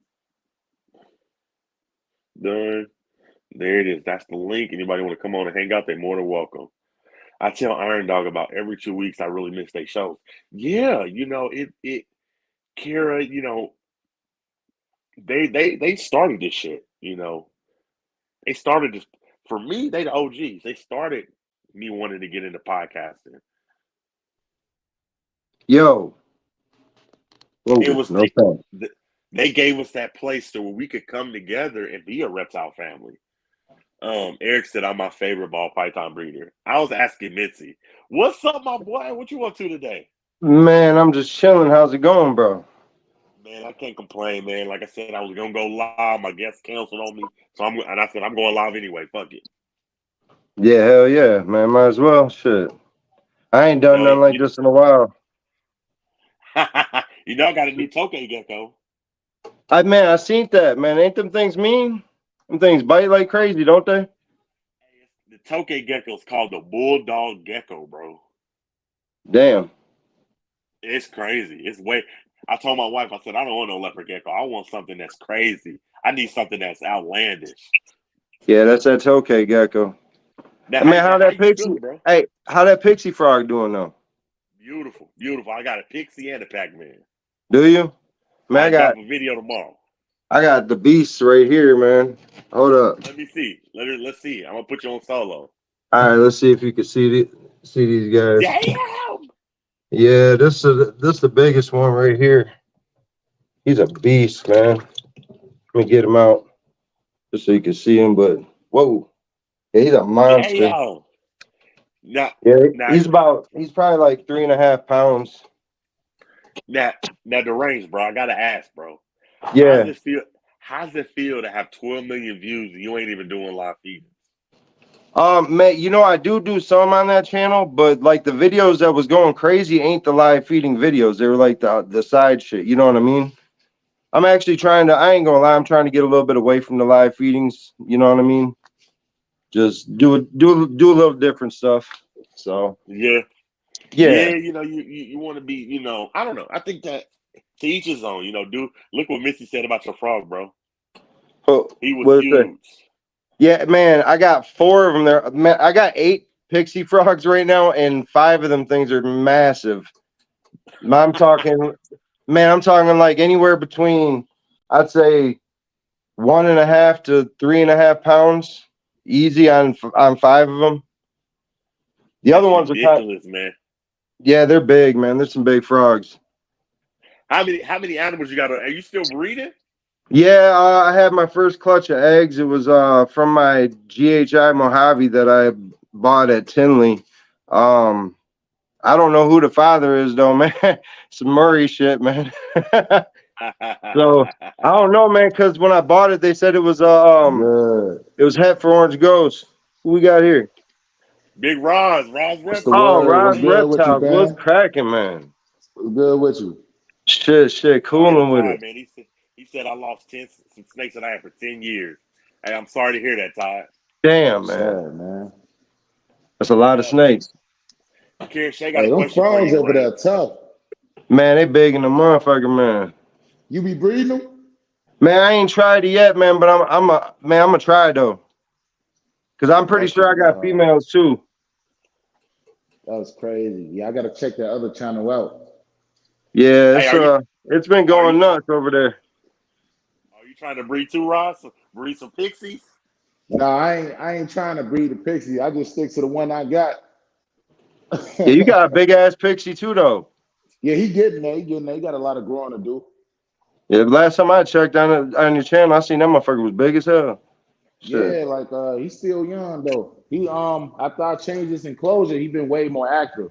Done. There it is. That's the link. Anybody want to come on and hang out? They're more than welcome. I tell Iron Dog about every 2 weeks I really miss their shows. Yeah, Kara, they started this shit. They started this for me. They the OGs. They started me wanting to get into podcasting. Yo, It Logan, was no thanks. they gave us that place to where we could come together and be a reptile family. Eric said I'm my favorite ball python breeder. I was asking Mitzi, "What's up, my boy? What you up to today?" Man, I'm just chilling. How's it going, bro? Man, I can't complain, man. Like I said, I was gonna go live. My guest canceled on me, and I said I'm going live anyway. Fuck it. Yeah, hell yeah, man. Might as well. Shit. I ain't done Hell, nothing like this in a while. I got a new toke gecko. Man, I seen that, man. Ain't them things mean? Them things bite like crazy, don't they? The toke gecko is called the bulldog gecko, bro. Damn. It's crazy. It's way. I told my wife, I said, I don't want no leopard gecko. I want something that's crazy. I need something that's outlandish. Yeah, that's that tokay gecko. Now, I mean, how how that you pixie? feeling, bro? Hey, how that pixie frog doing though? Beautiful, beautiful. I got a pixie and a Pac-Man. Do you? Man, I drop a video tomorrow. I got the beasts right here, man. Hold up. Let me see. Let's see. I'm gonna put you on solo. All right, let's see if you can see these guys. Damn. Yeah, this the biggest one right here. He's a beast, man. Let me get him out just so you can see him. But whoa, yeah, he's a monster. Damn. Now, Yeah, now, he's probably like 3.5 pounds. now, now, the range, bro. I gotta ask, bro. How's Yeah. it feel? How's it feel to have 12 million views and you ain't even doing live feedings? Man, I do some on that channel, but like the videos that was going crazy ain't the live feeding videos. They were like the side shit. You know what I mean? I'm actually trying to. I ain't gonna lie. I'm trying to get a little bit away from the live feedings. You know what I mean? Just do a little different stuff. So Yeah, yeah. yeah. You want to be. I don't know. I think that to each his own. Do look what Missy said about your frog, bro. Oh, He was what is that? huge. Yeah, man. I got 4 of them there. Man, I got 8 pixie frogs right now, and 5 of them things are massive. I'm talking, man. I'm talking like anywhere between, I'd say, 1.5 to 3.5 pounds, easy on 5 of them. The other That's ones are kind. ridiculous, man. Yeah, they're big, man. They're some big frogs. How many animals you got? Are you still breeding? Yeah, I had my first clutch of eggs. It was from my GHI Mojave that I bought at Tinley. Um, I don't know who the father is though, man. Some Murray shit, man. So I don't know, man, because when I bought it, they said Good. it was het for Orange Ghost. Who we got here? Big Roz What's the Reptile. Oh, word? What's Roz good with you, Reptiles. What's man? cracking, man? What's good with you? Shit, Sorry to cooling with Todd, it. man. He said I lost some snakes that I had for 10 years. Hey, I'm sorry to hear that, Todd. Damn, man. Sad, man. That's a lot of snakes. Karen Shay got a Hey, them question for frogs you, over Rain. there tough. Man, they big in the motherfucker, man. You be breeding them? Man, I ain't tried it yet, man, but I'm gonna try it though. Cause I'm pretty That's sure I some got females too. that's crazy. Yeah, I gotta check that other channel out. Yeah, Hey, it's been are going you nuts over there. are you trying to breed too, Ross? Breed some pixies? No, I ain't trying to breed a pixie. I just stick to the one I got. Yeah, you got a big ass pixie too though. Yeah, he getting there. He getting there. He got a lot of growing to do. Yeah, the last time I checked on your channel, I seen that motherfucker was big as hell. Shit. Yeah, like he's still young though. He after I changed his enclosure, he been way more active.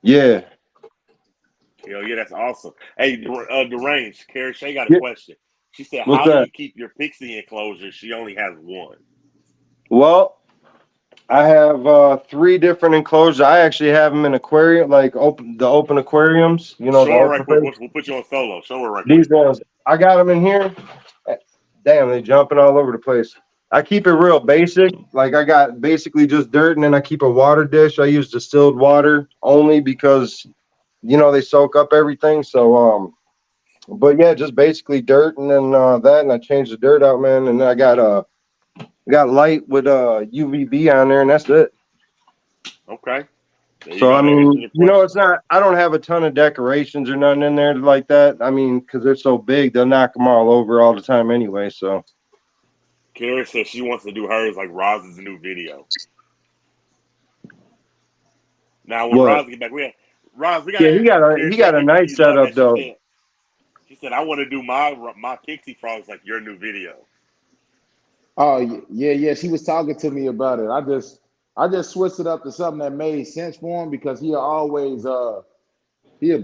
Yeah. Hell yeah, that's awesome. Hey, Derange, Karen Shay got a Yeah. question. She said, What's how do that? you keep your pixie enclosure? She only has one. Well, I have 3 different enclosures. I actually have them in aquarium, like open aquariums. You know, the Show her right open quick. face. We'll put you on solo. Show her right These quick. ones, I got them in here. Damn, they jumping all over the place. I keep it real basic. Like I got basically just dirt, and then I keep a water dish. I use distilled water only because they soak up everything. So but yeah, just basically dirt, and then that, and I change the dirt out, man. And then I got light with UVB on there, and that's it. Okay. There you So go. I That answers mean, your question. it's not. I don't have a ton of decorations or nothing in there like that. I mean, because they're so big, they'll knock them all over all the time anyway. So Kara says she wants to do hers like Roz's new video. Now, when what? Roz get back, Roz, we Yeah, gotta. Kara he Shay got a gave it to nice you love setup that. She though. said, I want to do my pixie frogs like your new video. Oh yeah, yeah. She was talking to me about it. I just switched it up to something that made sense for him because he had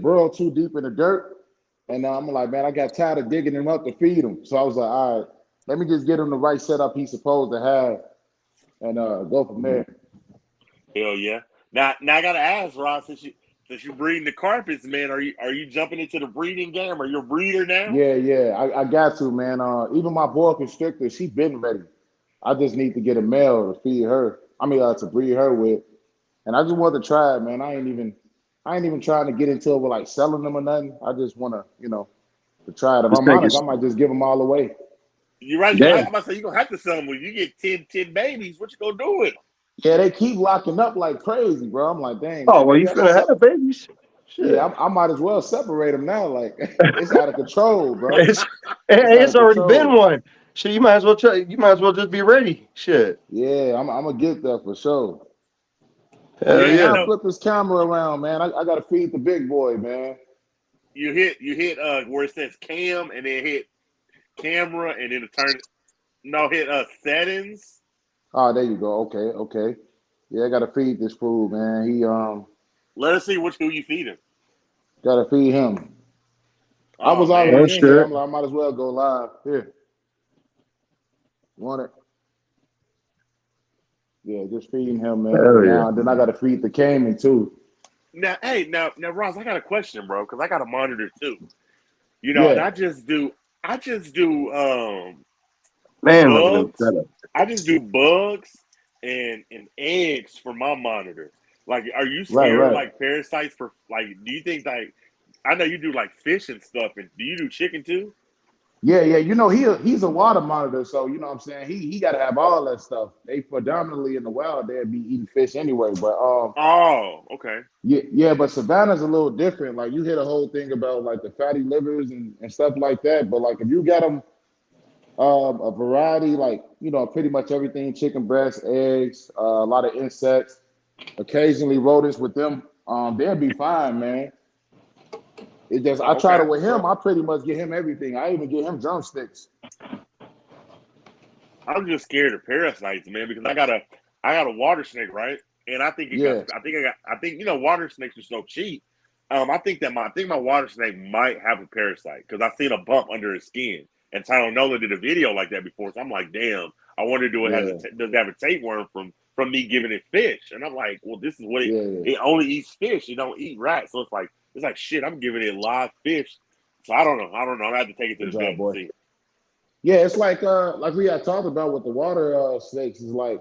burrowed too deep in the dirt, and I'm like, man, I got tired of digging him up to feed him. So I was like, all right, let me just get him the right setup he's supposed to have, and go from there. Hell yeah. Now I gotta ask Roz, since you breeding the carpets, man, are you jumping into the breeding game? Are you a breeder now? Yeah, yeah, I got to, man. Even my boa constrictor, she been ready. I just need to get a male to feed her. I mean, to breed her with. And I just want to try it, man. I ain't even trying to get into it with like selling them or nothing. I just want to, to try it. If Just I'm take honest, I it. might just give them all away. You're right. I'm Damn. about to say you're gonna have to sell them when you get 10 babies. What you gonna do with them? Yeah, they keep locking up like crazy, bro. I'm like, dang, Oh man, well, you maybe I should finna have babies. Yeah, Shit. I might as well separate them now. Like it's out of control, bro. It's It's out of it's already been control. one. Shit, you might as well try. You might as well just be ready. Shit. Yeah, I'm gonna get there for sure. Hey Hell Yeah, man, I yeah. I'll know. flip this camera around, man. I gotta feed the big boy, man. You hit where it says cam and then hit camera and then it turn no hit settings. Oh, there you go. Okay. Yeah, I gotta feed this fool, man. He Let us see who you feeding. gotta feed him. I Oh was man. Oh already in here. shit. I'm like, I might as well go live. Here, want it? Yeah, just feeding him, man, for Hell yeah. now. And then I gotta feed the Cayman too. Now, Ross, I got a question, bro, because I got a monitor too. And Yeah, I just do Man, look at them bugs. setup. I just do bugs and eggs for my monitor. Like, are you scared of right. like parasites for like? Do you think like I know you do like fish and stuff, and do you do chicken too? Yeah. He's a water monitor, so you know what I'm saying. He got to have all that stuff. They predominantly in the wild, they'd be eating fish anyway. But Oh, okay. yeah. But Savannah's a little different. Like you hear the whole thing about like the fatty livers and stuff like that. But like if you got them a variety, like pretty much everything: chicken breast, eggs, a lot of insects, occasionally rodents with them. They'll be fine, man. It just I Oh, try to okay. with him. I pretty much get him everything. I even get him drumsticks. I'm just scared of parasites, man, because I got a water snake, right? And I think it got Yeah. I think I got I think water snakes are so cheap. I think my water snake might have a parasite because I've seen a bump under his skin. And Tyler Nolan did a video like that before, so I'm like, damn. I wonder Yeah, does it have a tapeworm from me giving it fish? And I'm like, well, this is what yeah. it only eats fish. It don't eat rats. So it's like shit. I'm giving it live fish. So I don't know. I have to take it to Good the job, vet and boy. see. Yeah, it's like we had talked about with the water snakes. Is like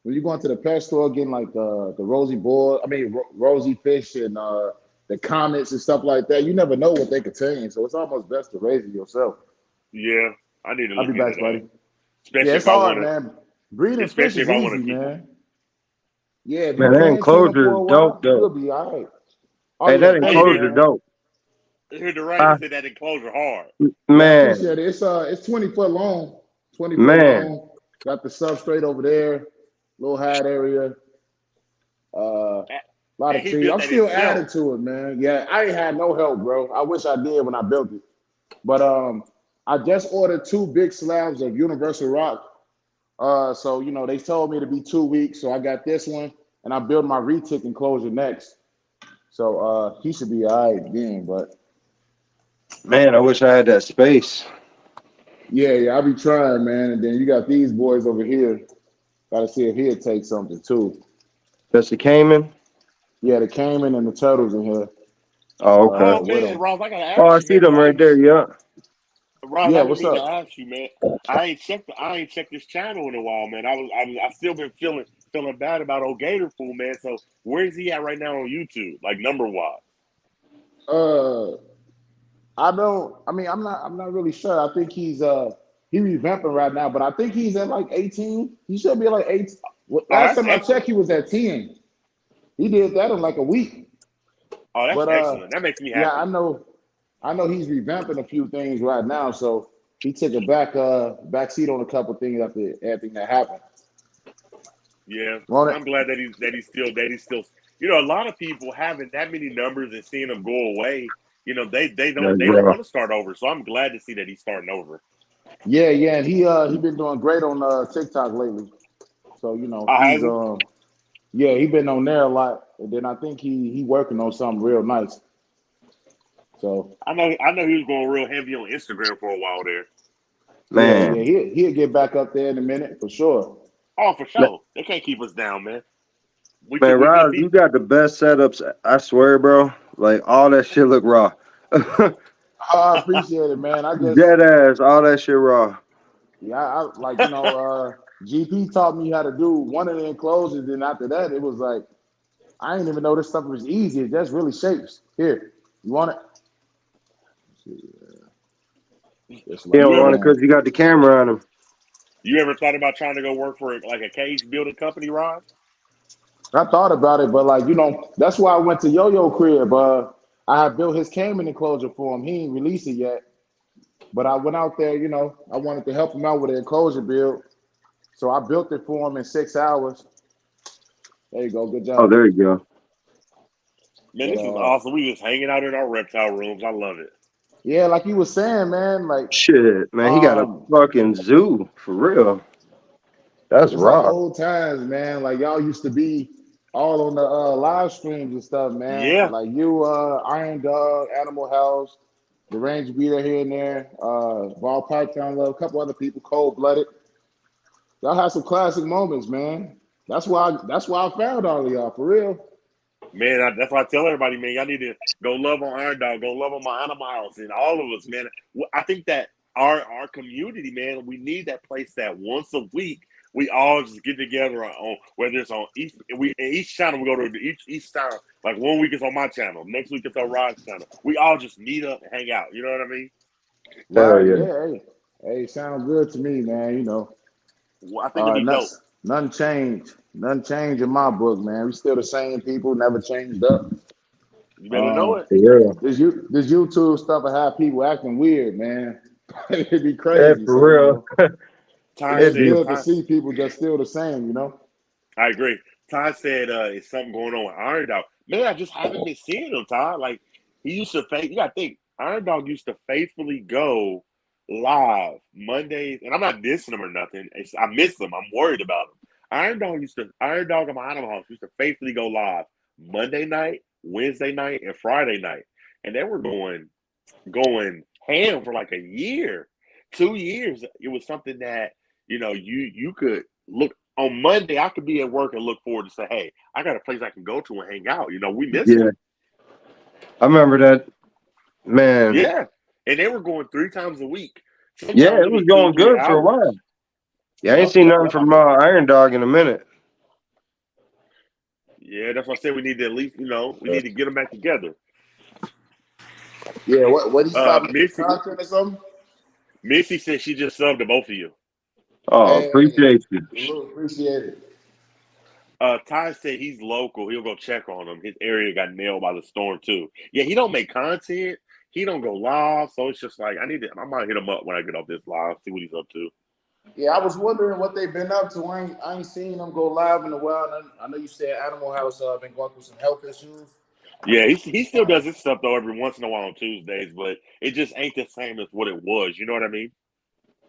when you go into the pet store getting like the rosy boy, rosy fish and the comets and stuff like that. You never know what they contain, so it's almost best to raise it yourself. Yeah, I need to I'll be look into back, that. buddy. Yeah, Especially it's if I hard, want man. to, Breeding fish especially if is I want to easy, keep them. man. Yeah, if you Man, that can tend them enclosure for is a dope while, though. you'll be all right. Oh Hey, yeah, that Oh thank yeah, you, enclosure man. dope. here the right. He Uh, said that enclosure hard. Yeah, I man, appreciate it. It's 20 foot long, 20 foot man. long. Got the substrate over there, little hide area, a lot And of he trees. built I'm that still himself. adding to it, man. Yeah, I ain't had no help, bro. I wish I did when I built it, but I just ordered 2 big slabs of universal rock. So they told me to be 2 weeks, so I got this one, and I build my retic enclosure next. So he should be all right then. But Man, I wish I had that space. yeah, I'll be trying, man. And then you got these boys over here. Got to see if he'll take something too. That's the Cayman. Yeah, the caiman and the turtles in here Oh, okay. Oh with man, them. Ross, I gotta Oh, ask I you, see man, because them I right ain't there. Yeah. Ross. Yeah, I didn't what's mean to up? ask you, man. I ain't checked this channel in a while, man. I still been feeling bad about old Gator Fool, man. So where's he at right now on YouTube, like number wise? Uh, I don't. I mean, I'm not really sure. I think he revamping right now, but I think he's at like 18. He should be like 8. Oh, Last that's time I checked, excellent. he was at 10. He did that in like a week. Oh, that's But excellent. That makes me yeah, happy. I know he's revamping a few things right now. So he took a back seat on a couple things after everything that happened. Yeah, Want it? I'm glad that he's still. A lot of people having that many numbers and seeing them go away. They don't That's they don't rough. want to start over. So I'm glad to see that he's starting over. Yeah, and he been doing great on TikTok lately. So Has he's he? yeah, he been on there a lot. And then I think he working on something real nice. So I know he was going real heavy on Instagram for a while there. yeah, Man, he'll get back up there in a minute for sure. Oh, for man, sure. They can't keep us down, man. We man, keep we Roz, you people. got the best setups. I swear, bro. Like all that shit look raw. I appreciate it, man. I just Dead ass, all that shit raw. yeah, I like GP taught me how to do one of the enclosures, and after that, it was like I didn't even know this stuff was easy. It just really shapes. Here, you want it? Just He like, You don't want ever it man, because you got the camera on him. you ever thought about trying to go work for like a cage building company, Ron? I thought about it, but like, that's why I went to Yo-Yo crib. I had built his caiman enclosure for him. He ain't released it yet, but I went out there. I wanted to help him out with the enclosure build, so I built it for him in 6 hours. There you go, good Oh, job. there you go. Man, But this is awesome. We just hanging out in our reptile rooms. I love it. yeah, like you were saying, man, like Shit, man, he got a um, fucking zoo for real. That's it's like raw. old times, man. Like y'all used to be all on the live streams and stuff, man. Yeah, Like you, Iron Dog, Animal House, the Range Beater here and there, Ball Python Love, a couple other people, Cold Blooded. Y'all had some classic moments, man. That's why I found all of y'all for real. man. That's why I tell everybody, man. Y'all need to go love on Iron Dog, go love on my Animal House, and all of us, man. I think that our community, man, we need that place that once a week we all just get together on whether it's on each channel we go to each channel. Like one week it's on my channel, next week it's on Rod's channel. We all just meet up and hang out. You know what I mean? Hell Right? yeah. Yeah. Hey, sounds good to me, man. Well, I think it'd be dope. Nothing changed. Nothing changed in my book, man. We still the same people, never changed up. You better know Um, it. For real. this YouTube stuff will have people acting weird, man. It'd be Yeah, crazy. for So real. Ty it's It'd be. good to said, see people just still the same. I agree. Todd said, "Is something going on with Iron Dog?" Man, I just haven't been seeing him. Todd, like he used to. You got to think Iron Dog used to faithfully go live Mondays, and I'm not dissing him or nothing. I miss him. I'm worried about him. Iron Dog and my Animal House used to faithfully go live Monday night, Wednesday night, and Friday night, and they were going ham for like a year, 2 years. It was something that you could look on Monday. I could be at work and look forward to say, "Hey, I got a place I can go to and hang out." We miss them. Yeah, I remember that, man. Yeah, and they were going 3 times a week. Yeah, Sometimes it it'd was be two or going three good for a hours. while. Yeah, I ain't Yep, seen yep, nothing yep. from Iron Dog in a minute. Yeah, that's what I said. We need to at least, we need to get them back together. Yeah. What he stopped making Missy, content or something? Missy said she just subbed to both of you. Oh, Hey, appreciate you. really appreciate it. Ty said he's local. He'll go check on him. His area got nailed by the storm too. Yeah, he don't make content. He don't go live. So it's just like I might hit him up when I get off this live, see what he's up to. Yeah, I was wondering what they've been up to. I ain't seen them go live in a while. I know you said Animal House been going through some health issues. Yeah, he still does his stuff though every once in a while on Tuesdays, but it just ain't the same as what it was. You know what I mean?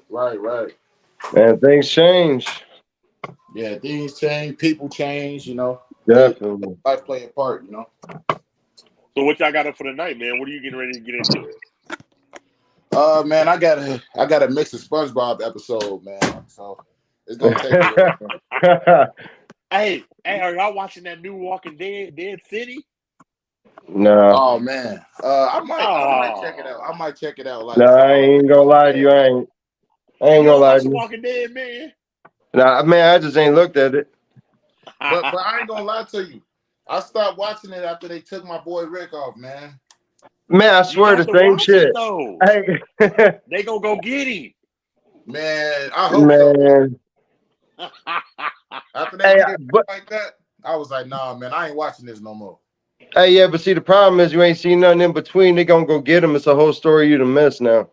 Right, right. Man, things change. Yeah, things change, people change. They Definitely. life play a part. So what y'all got up for the night, man? What are you getting ready to get into? Man, I got a mix of SpongeBob episode, man. So it's gonna take a little bit. Hey, are y'all watching that new Walking Dead City? No, Oh man, I might check it out. Oh, I might check it out. no, Like I somebody ain't gonna Walking lie to Dead. you. I ain't you gonna don't lie watch to The you. Walking Dead, man? Nah, man, I just ain't looked at it. But I ain't gonna lie to you. I stopped watching it after they took my boy Rick off, man. Man, I You swear got the to same watch it shit. though. Hey, They gonna go get him. Man, I hope so. man. After they Hey, did Rick but like that, I was like, nah, man, I ain't watching this no more. hey, yeah, but see, the problem is you ain't seen nothing in between. They gonna go get him. It's a whole story you to miss now.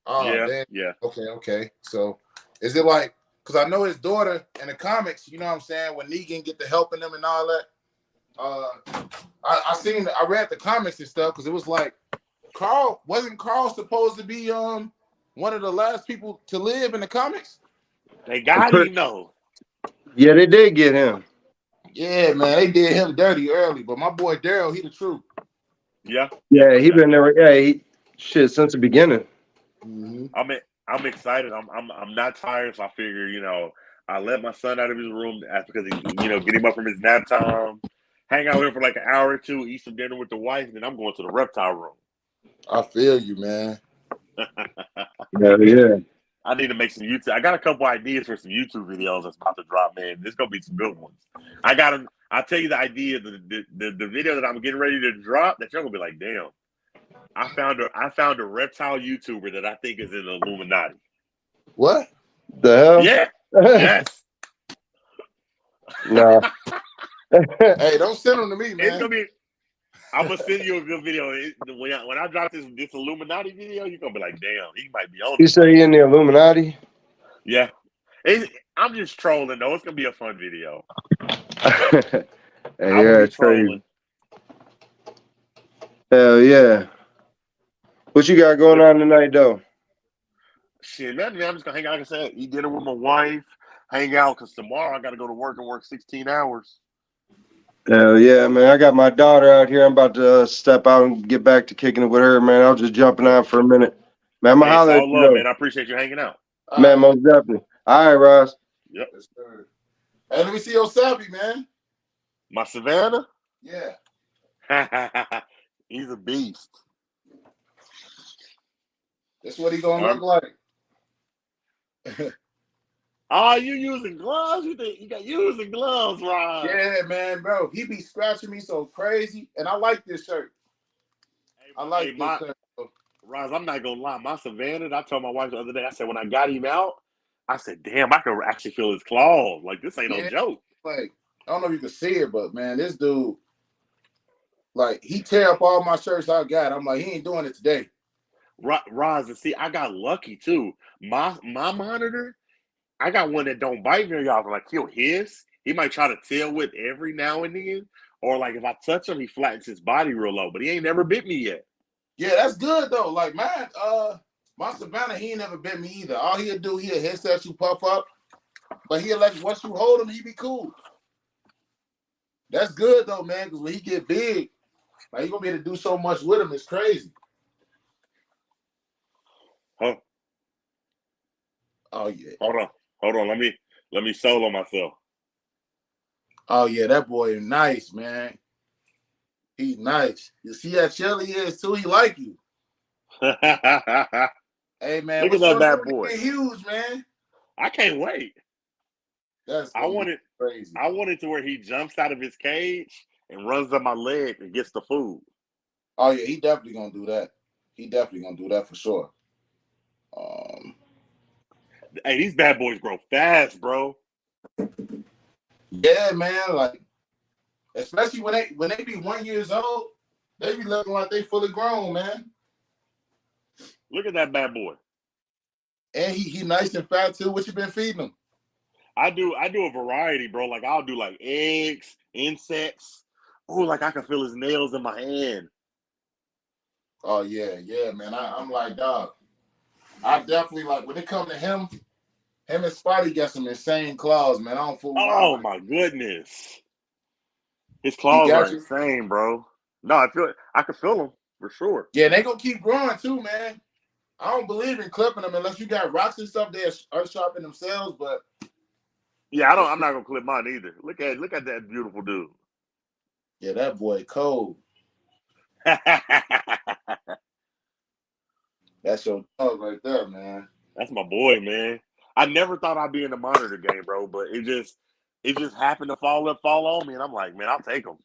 Oh, Yeah, damn. yeah. Okay. So is it like, because I know his daughter in the comics, you know what I'm saying, when Negan get the helping them and all that. I read the comics and stuff because it was like wasn't Carl supposed to be one of the last people to live in the comics? They got him though. Yeah, they did get him. Yeah, man, they did him dirty early, but my boy Daryl, he the truth. Yeah, yeah, Yeah, he yeah. been there. Yeah, shit since the beginning. Mm-hmm. I'm excited. I'm not tired, so I figure I let my son out of his room because get him up from his nap time, hang out with him for like an hour or two, eat some dinner with the wife, and then I'm going to the reptile room. I feel you, man. Yeah, yeah. I need to make some YouTube. I got a couple ideas for some YouTube videos that's about to drop, man. There's gonna be some good ones. I got them. I'll tell you the idea, the video that I'm getting ready to drop. That you're gonna be like, damn. I found a reptile YouTuber that I think is in the Illuminati. What? The Yeah. hell? Yes. No. Hey, don't send them to me, It's man. gonna be. I'm gonna send you a good video. When I drop this Illuminati video, you're gonna be like, "Damn, he might be on You to say something." you in the Illuminati? Yeah, I'm just trolling though. It's gonna be a fun video. Hey, I'm gonna yeah, be it's crazy. trolling. Hell yeah. What you got going But on tonight, though? shit, man, I'm just gonna hang out. Like I said, eat dinner with my wife, hang out because tomorrow I gotta go to work and work 16 hours. Hell yeah, man. I got my daughter out here. I'm about to step out and get back to kicking it with her, man. I was just jumping out for a minute. Man, I'm going Hey, to it's holler at all you, love, man. though. I appreciate you hanging out. All Man, right. most definitely. All right, Ross. Yep. Yes, sir. Hey, let me see your Savvy, man. My Savannah, Yeah. he's a beast. That's what he gonna look like. Oh, you using gloves? You think you got using gloves, Ron? Yeah, man, bro. He be scratching me so crazy, and I like this shirt. I like this shirt. Bro. Roz, I'm not gonna lie. My Savannah, I told my wife the other day. I said when I got him out, I said, "Damn, I can actually feel his claws. Like this ain't no Yeah, joke." like I don't know if you can see it, but man, this dude, like, he tear up all my shirts I got. I'm like, he ain't doing it today. Roz, and see, I got lucky too. My monitor, I got one that don't bite very often. Like he'll hiss. He might try to tail whip every now and then, or like if I touch him, he flattens his body real low. But he ain't never bit me yet. Yeah, that's good though. Like mine, my Savannah, he ain't never bit me either. All he'll do, he'll hiss at you, puff up, but he'll like once you hold him, he be cool. That's good though, man, because when he get big, like you gonna be able to do so much with him. It's crazy. Huh? Oh yeah. Hold on. Let me solo myself. Oh yeah, that boy is nice, man. He's nice. You see how chill he is too. He like you. Look Hey man, at what's that your bad dude to boy. get huge, man? I can't wait. That's I gonna be want it. crazy. I want it to where he jumps out of his cage and runs up my leg and gets the food. Oh yeah, he definitely gonna do that. He definitely gonna do that for sure. Um, Hey, these bad boys grow fast, bro. yeah, man. Like especially when they be 1 year old, they be looking like they fully grown, man. Look at that bad boy. And he nice and fat too. What you been feeding him? I do a variety, bro. Like I'll do like eggs, insects. Oh, like I can feel his nails in my hand. Oh yeah, man. I'm like, dog. I definitely like when it come to him. Him and Spotty got some insane claws, man. I don't fool around Oh with it. my goodness. His He claws are got you. insane, bro. No, I can feel them for sure. Yeah, they gonna keep growing too, man. I don't believe in clipping them unless you got rocks and stuff. They're unsharpen themselves, but Yeah, I'm not gonna clip mine either. Look at that beautiful dude. yeah, that boy cold. That's your dog right there, man. That's my boy, man. I never thought I'd be in the monitor game, bro, but it just happened to fall on me, and I'm like, man, I'll take them.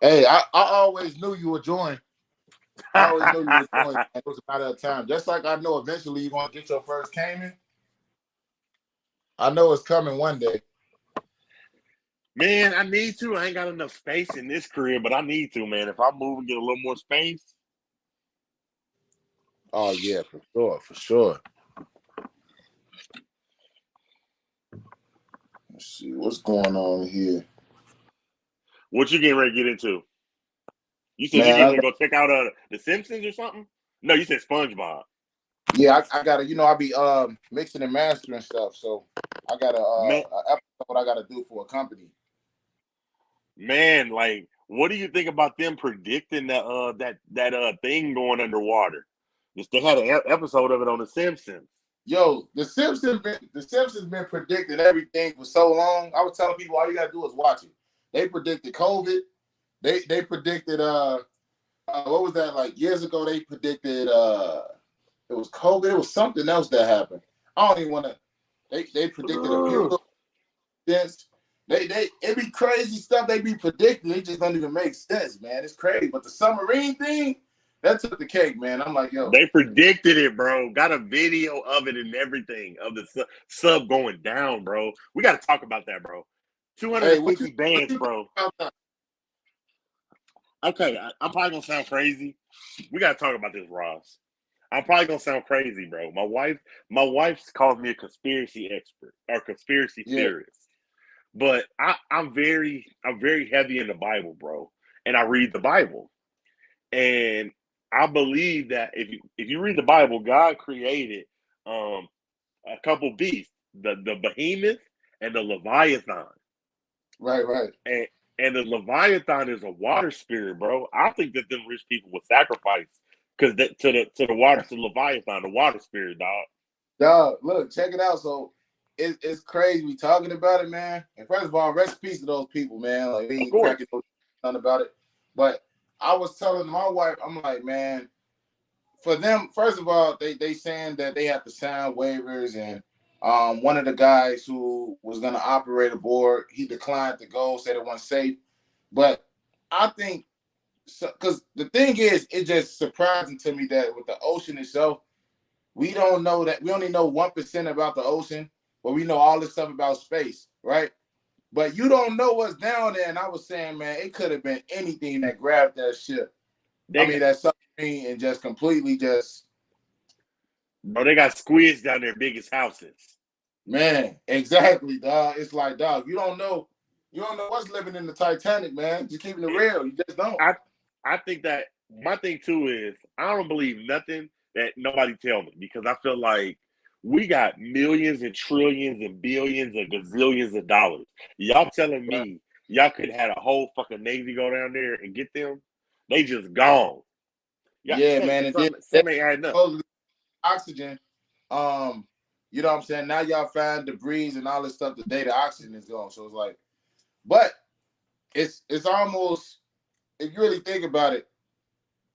Hey, I always knew you would join. I always knew you would join. It was a matter of time. Just like I know eventually you're gonna get your first Cayman. I know it's coming one day. Man, I need to. I ain't got enough space in this crib, but I need to, man. If I move and get a little more space. Oh yeah, for sure, for sure. Let's see what's going on here. What you getting ready to get into? You said you Man, getting ready to go check out The Simpsons or something? No, you said SpongeBob. I gotta, I be mixing and mastering stuff. So I got Man, a episode I gotta do for a company. man, like, what do you think about them predicting that thing going underwater? Just they had an episode of it on The Simpsons. Yo, the Simpsons been predicting everything for so long. I was telling people all you gotta do is watch it. They predicted COVID. They predicted what was that, like years ago? They predicted it was COVID. It was something else that happened. I don't even want to. They predicted a few events. It be crazy stuff they be predicting. It just don't even make sense, man. It's crazy. But the submarine thing, that took the cake, man. I'm like, yo, They predicted it, bro. Got a video of it and everything of the sub going down, bro. We got to talk about that, bro. hey, 250 what bands, you think bro. about that? Okay, I'm probably gonna sound crazy. We got to talk about this, Ross. I'm probably gonna sound crazy, bro. My wife calls me a conspiracy expert or conspiracy Yeah, theorist, but I'm very heavy in the Bible, bro, and I read the Bible. And I believe that if you read the Bible, God created um a couple beasts, the behemoth and the leviathan. right. And the leviathan is a water spirit, bro. I think that them rich people would sacrifice because to the water to leviathan, the water spirit, dog. Dog, look, check it out. So it's crazy we talking about it, man. And first of all, rest in peace to those people, man. Like we Of ain't cracking course. nothing about it. But I was telling my wife, I'm like, man, for them, first of all, they saying that they have to sign waivers, and one of the guys who was gonna operate a board, he declined to go, said it wasn't safe. But I think because the thing is, it's just surprising to me that with the ocean itself, we don't know that we only know 1% about the ocean, but we know all this stuff about space, right? But you don't know what's down there. And I was saying, man, it could have been anything that grabbed that ship. I They mean, got that submarine and just completely just, bro, they got squids down there, biggest houses. man, exactly, dog. It's like, dog, you don't know what's living in the Titanic, man. Just keeping it real. You just don't. I I think that my thing too is I don't believe nothing that nobody tell me because I feel like we got millions and trillions and billions and gazillions of dollars. Y'all telling Right. me y'all could have had a whole fucking navy go down there and get them? They just gone. Yeah, Yeah, man. And then something ain't adding up. oxygen. Um, you know what I'm saying? Now y'all find debris and all this stuff. The day the oxygen is gone. So it's like, but it's almost if you really think about it,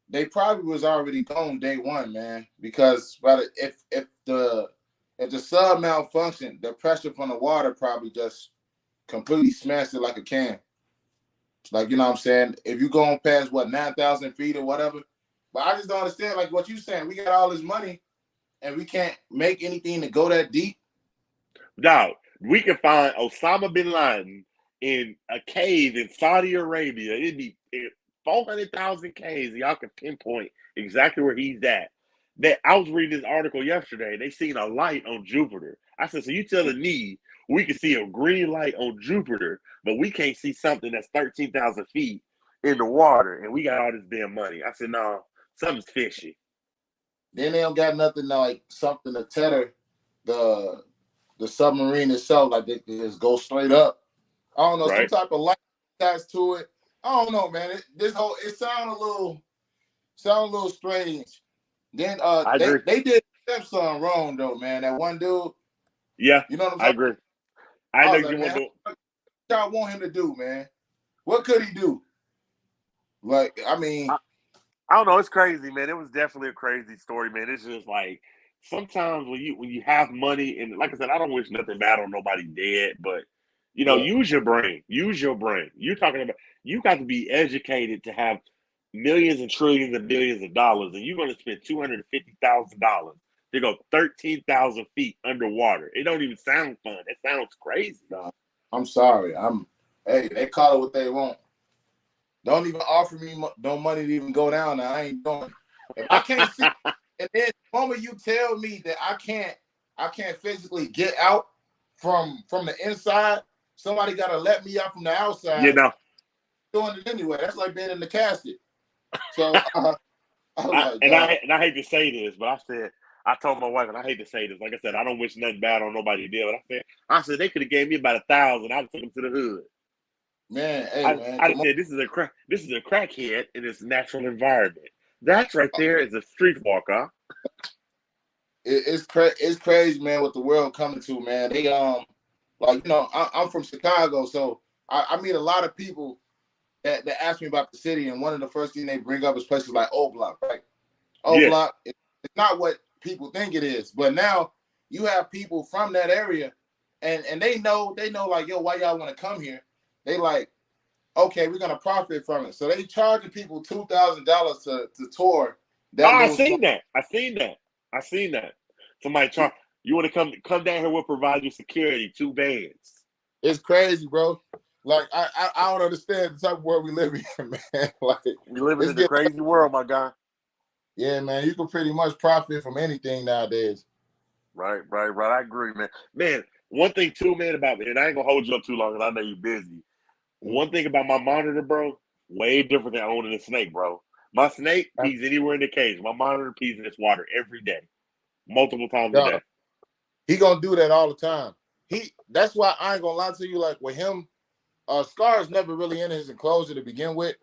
they probably was already gone day one, man. Because if the sub malfunctioned, the pressure from the water probably just completely smashed it like a can. Like you know what I'm saying? If you going past what 9,000 feet or whatever, but I just don't understand. Like what you saying, we got all this money and we can't make anything to go that deep. Dog, we can find Osama bin Laden in a cave in Saudi Arabia. It'd be 400,000 Ks. Y'all can pinpoint exactly where he's at. That I was reading this article yesterday. They seen a light on Jupiter. I said, so you telling me we can see a green light on Jupiter, but we can't see something that's 13,000 feet in the water, and we got all this damn money? I said, no, something's fishy. Then they don't got nothing like something to tether the the submarine itself. Like they just go straight up. I don't know, some Right? type of light attached to it. I don't know, man. It sound a little strange. Then I they agree. they did something wrong though, man. That one dude, Yeah, you know what I'm I talking agree. I about? I know was you like, want man, to. what y'all want him to do, man? What could he do? Like, I mean, I don't know. It's crazy, man. It was definitely a crazy story, man. It's just like sometimes when you have money, and like I said, I don't wish nothing bad on nobody dead, but yeah, use your brain. Use your brain. You're talking about you got to be educated to have millions and trillions and billions of dollars, and you're going to spend $250,000 to go 13,000 feet underwater. It don't even sound fun. It sounds crazy. nah, I'm sorry. Hey, they call it what they want. Don't even offer me no money to even go down there. I ain't doing it. If I can't see, and then the moment you tell me that I can't physically get out from the inside, somebody got to let me out from the you outside. know, Doing it anyway. That's like being in the casket. So I was like, and dog, I hate to say this, but I told my wife, and I hate to say this. Like I said, I don't wish nothing bad on nobody dead. But I said they could have gave me about 1,000. I'd took them to the hood. man, hey man, I come on. said this is a crackhead in its natural environment. That's right there is a street walker. It's crazy, man. What the world coming to, man. They like I'm from Chicago, so I meet a lot of people that ask me about the city, and one of the first thing they bring up is places like O Block, right? O Yeah, Block, it's not what people think it is, but now you have people from that area, and they know like, yo, why y'all want to come here? They like, okay, we're gonna profit from it. So they charging people $2,000 to tour Oh, that I little seen song. that. I seen that. Somebody charge. You want to come down here? We'll provide you security. 2 bands. It's crazy, bro. Like I don't understand the type of world we live in, man. Like We living it's in a getting, crazy world, my guy. yeah, man. You can pretty much profit from anything nowadays. Right. I agree, man. Man, one thing too, man, about me, and I ain't gonna hold you up too long, because I know you're busy. One thing about my monitor, bro, way different than owning a snake, bro. My snake pees anywhere in the cage. My monitor pees in this water every day, multiple times a Dog, day. he gonna do that all the time. That's why I ain't gonna lie to you. Like with him, Scar's never really in his enclosure to begin with.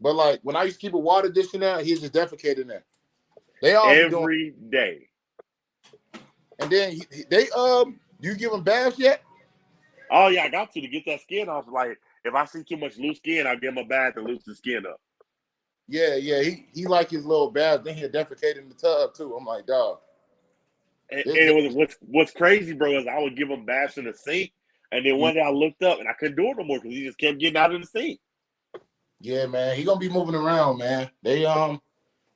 But like when I used to keep a water dish in there, he's just defecating there. They all be doing, Every day. and then you give him baths yet? Oh yeah, I got to get that skin off. Like if I see too much loose skin, I'll give him a bath and loosen the skin up. Yeah. He like his little baths. Then he'll defecate in the tub too. I'm like, dog. And it was what's crazy, bro, is I would give him baths in the sink, and then one day I looked up and I couldn't do it no more because he just kept getting out of the sink. Yeah, man. He gonna be moving around, man. They got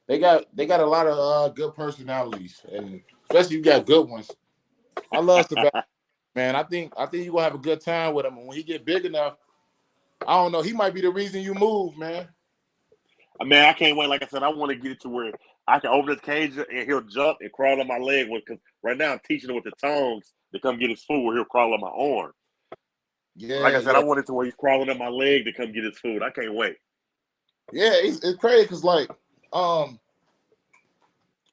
a lot of good personalities, and especially you got good ones. I love Sebastian, man. I think you gonna have a good time with him. And when he get big enough, I don't know, he might be the reason you move, man. I mean, I can't wait. Like I said, I want to get it to where I can open his cage and he'll jump and crawl on my leg. Because right now I'm teaching him with the tongues to come get his food, where he'll crawl on my arm. Yeah, Like I said, I want it to where he's crawling on my leg to come get his food. I can't wait. Yeah, it's crazy because like I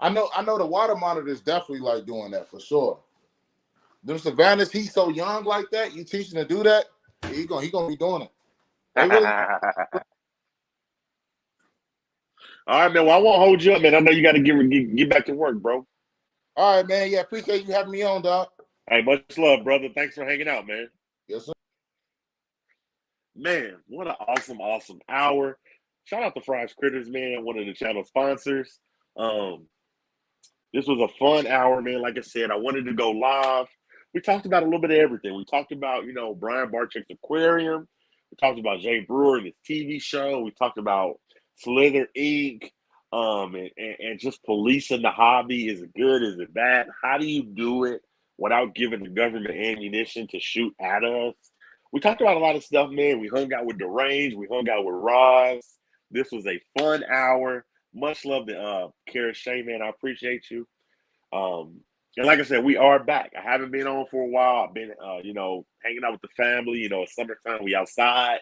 know the water monitor is definitely like doing that for sure. Them Savannahs, he's so young like that. You teach him to do that, he gonna be doing it. They really. All right, man. Well, I won't hold you up, man. I know you got to get back to work, bro. All right, man. Yeah, appreciate you having me on, dog. Hey, much love, brother. Thanks for hanging out, man. Yes, sir. Man, what an awesome hour. Shout out to Fries Critters, man, one of the channel sponsors. This was a fun hour, man. Like I said, I wanted to go live. We talked about a little bit of everything. We talked about, Brian Barczyk's aquarium. We talked about Jay Brewer and his TV show. We talked about Slither Inc. And just policing the hobby. Is it good? Is it bad? How do you do it without giving the government ammunition to shoot at us? We talked about a lot of stuff, man. We hung out with Deranged. We hung out with Roz. This was a fun hour. Much love to Kara Shea, man. I appreciate you. And like I said, we are back. I haven't been on for a while. I've been, hanging out with the family. It's summertime. We outside.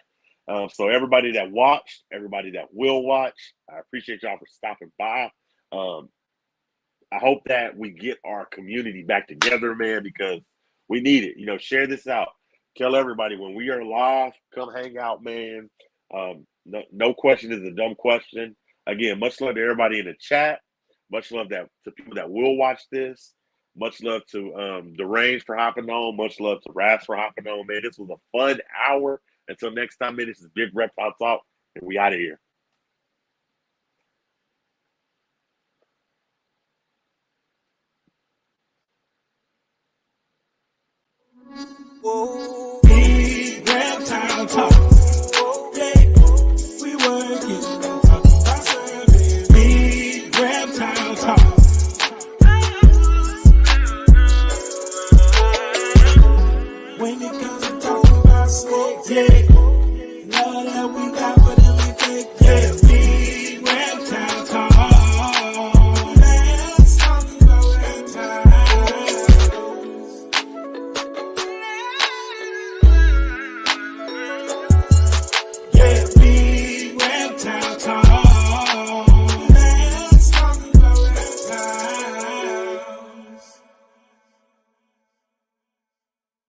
So everybody that watched, everybody that will watch, I appreciate y'all for stopping by. I hope that we get our community back together, man, because we need it. Share this out. Tell everybody when we are live, come hang out, man. No question is a dumb question. Again, much love to everybody in the chat. Much love to people that will watch this. Much love to Deranged for hopping on. Much love to Ras for hopping on, man. This was a fun hour. Until next time, man, this is Big Reptile Talk, and we out of here. Big Reptile Talk. Yeah, we working. Talking about service. Big Reptile Talk. When it comes to talking about snakes, yeah.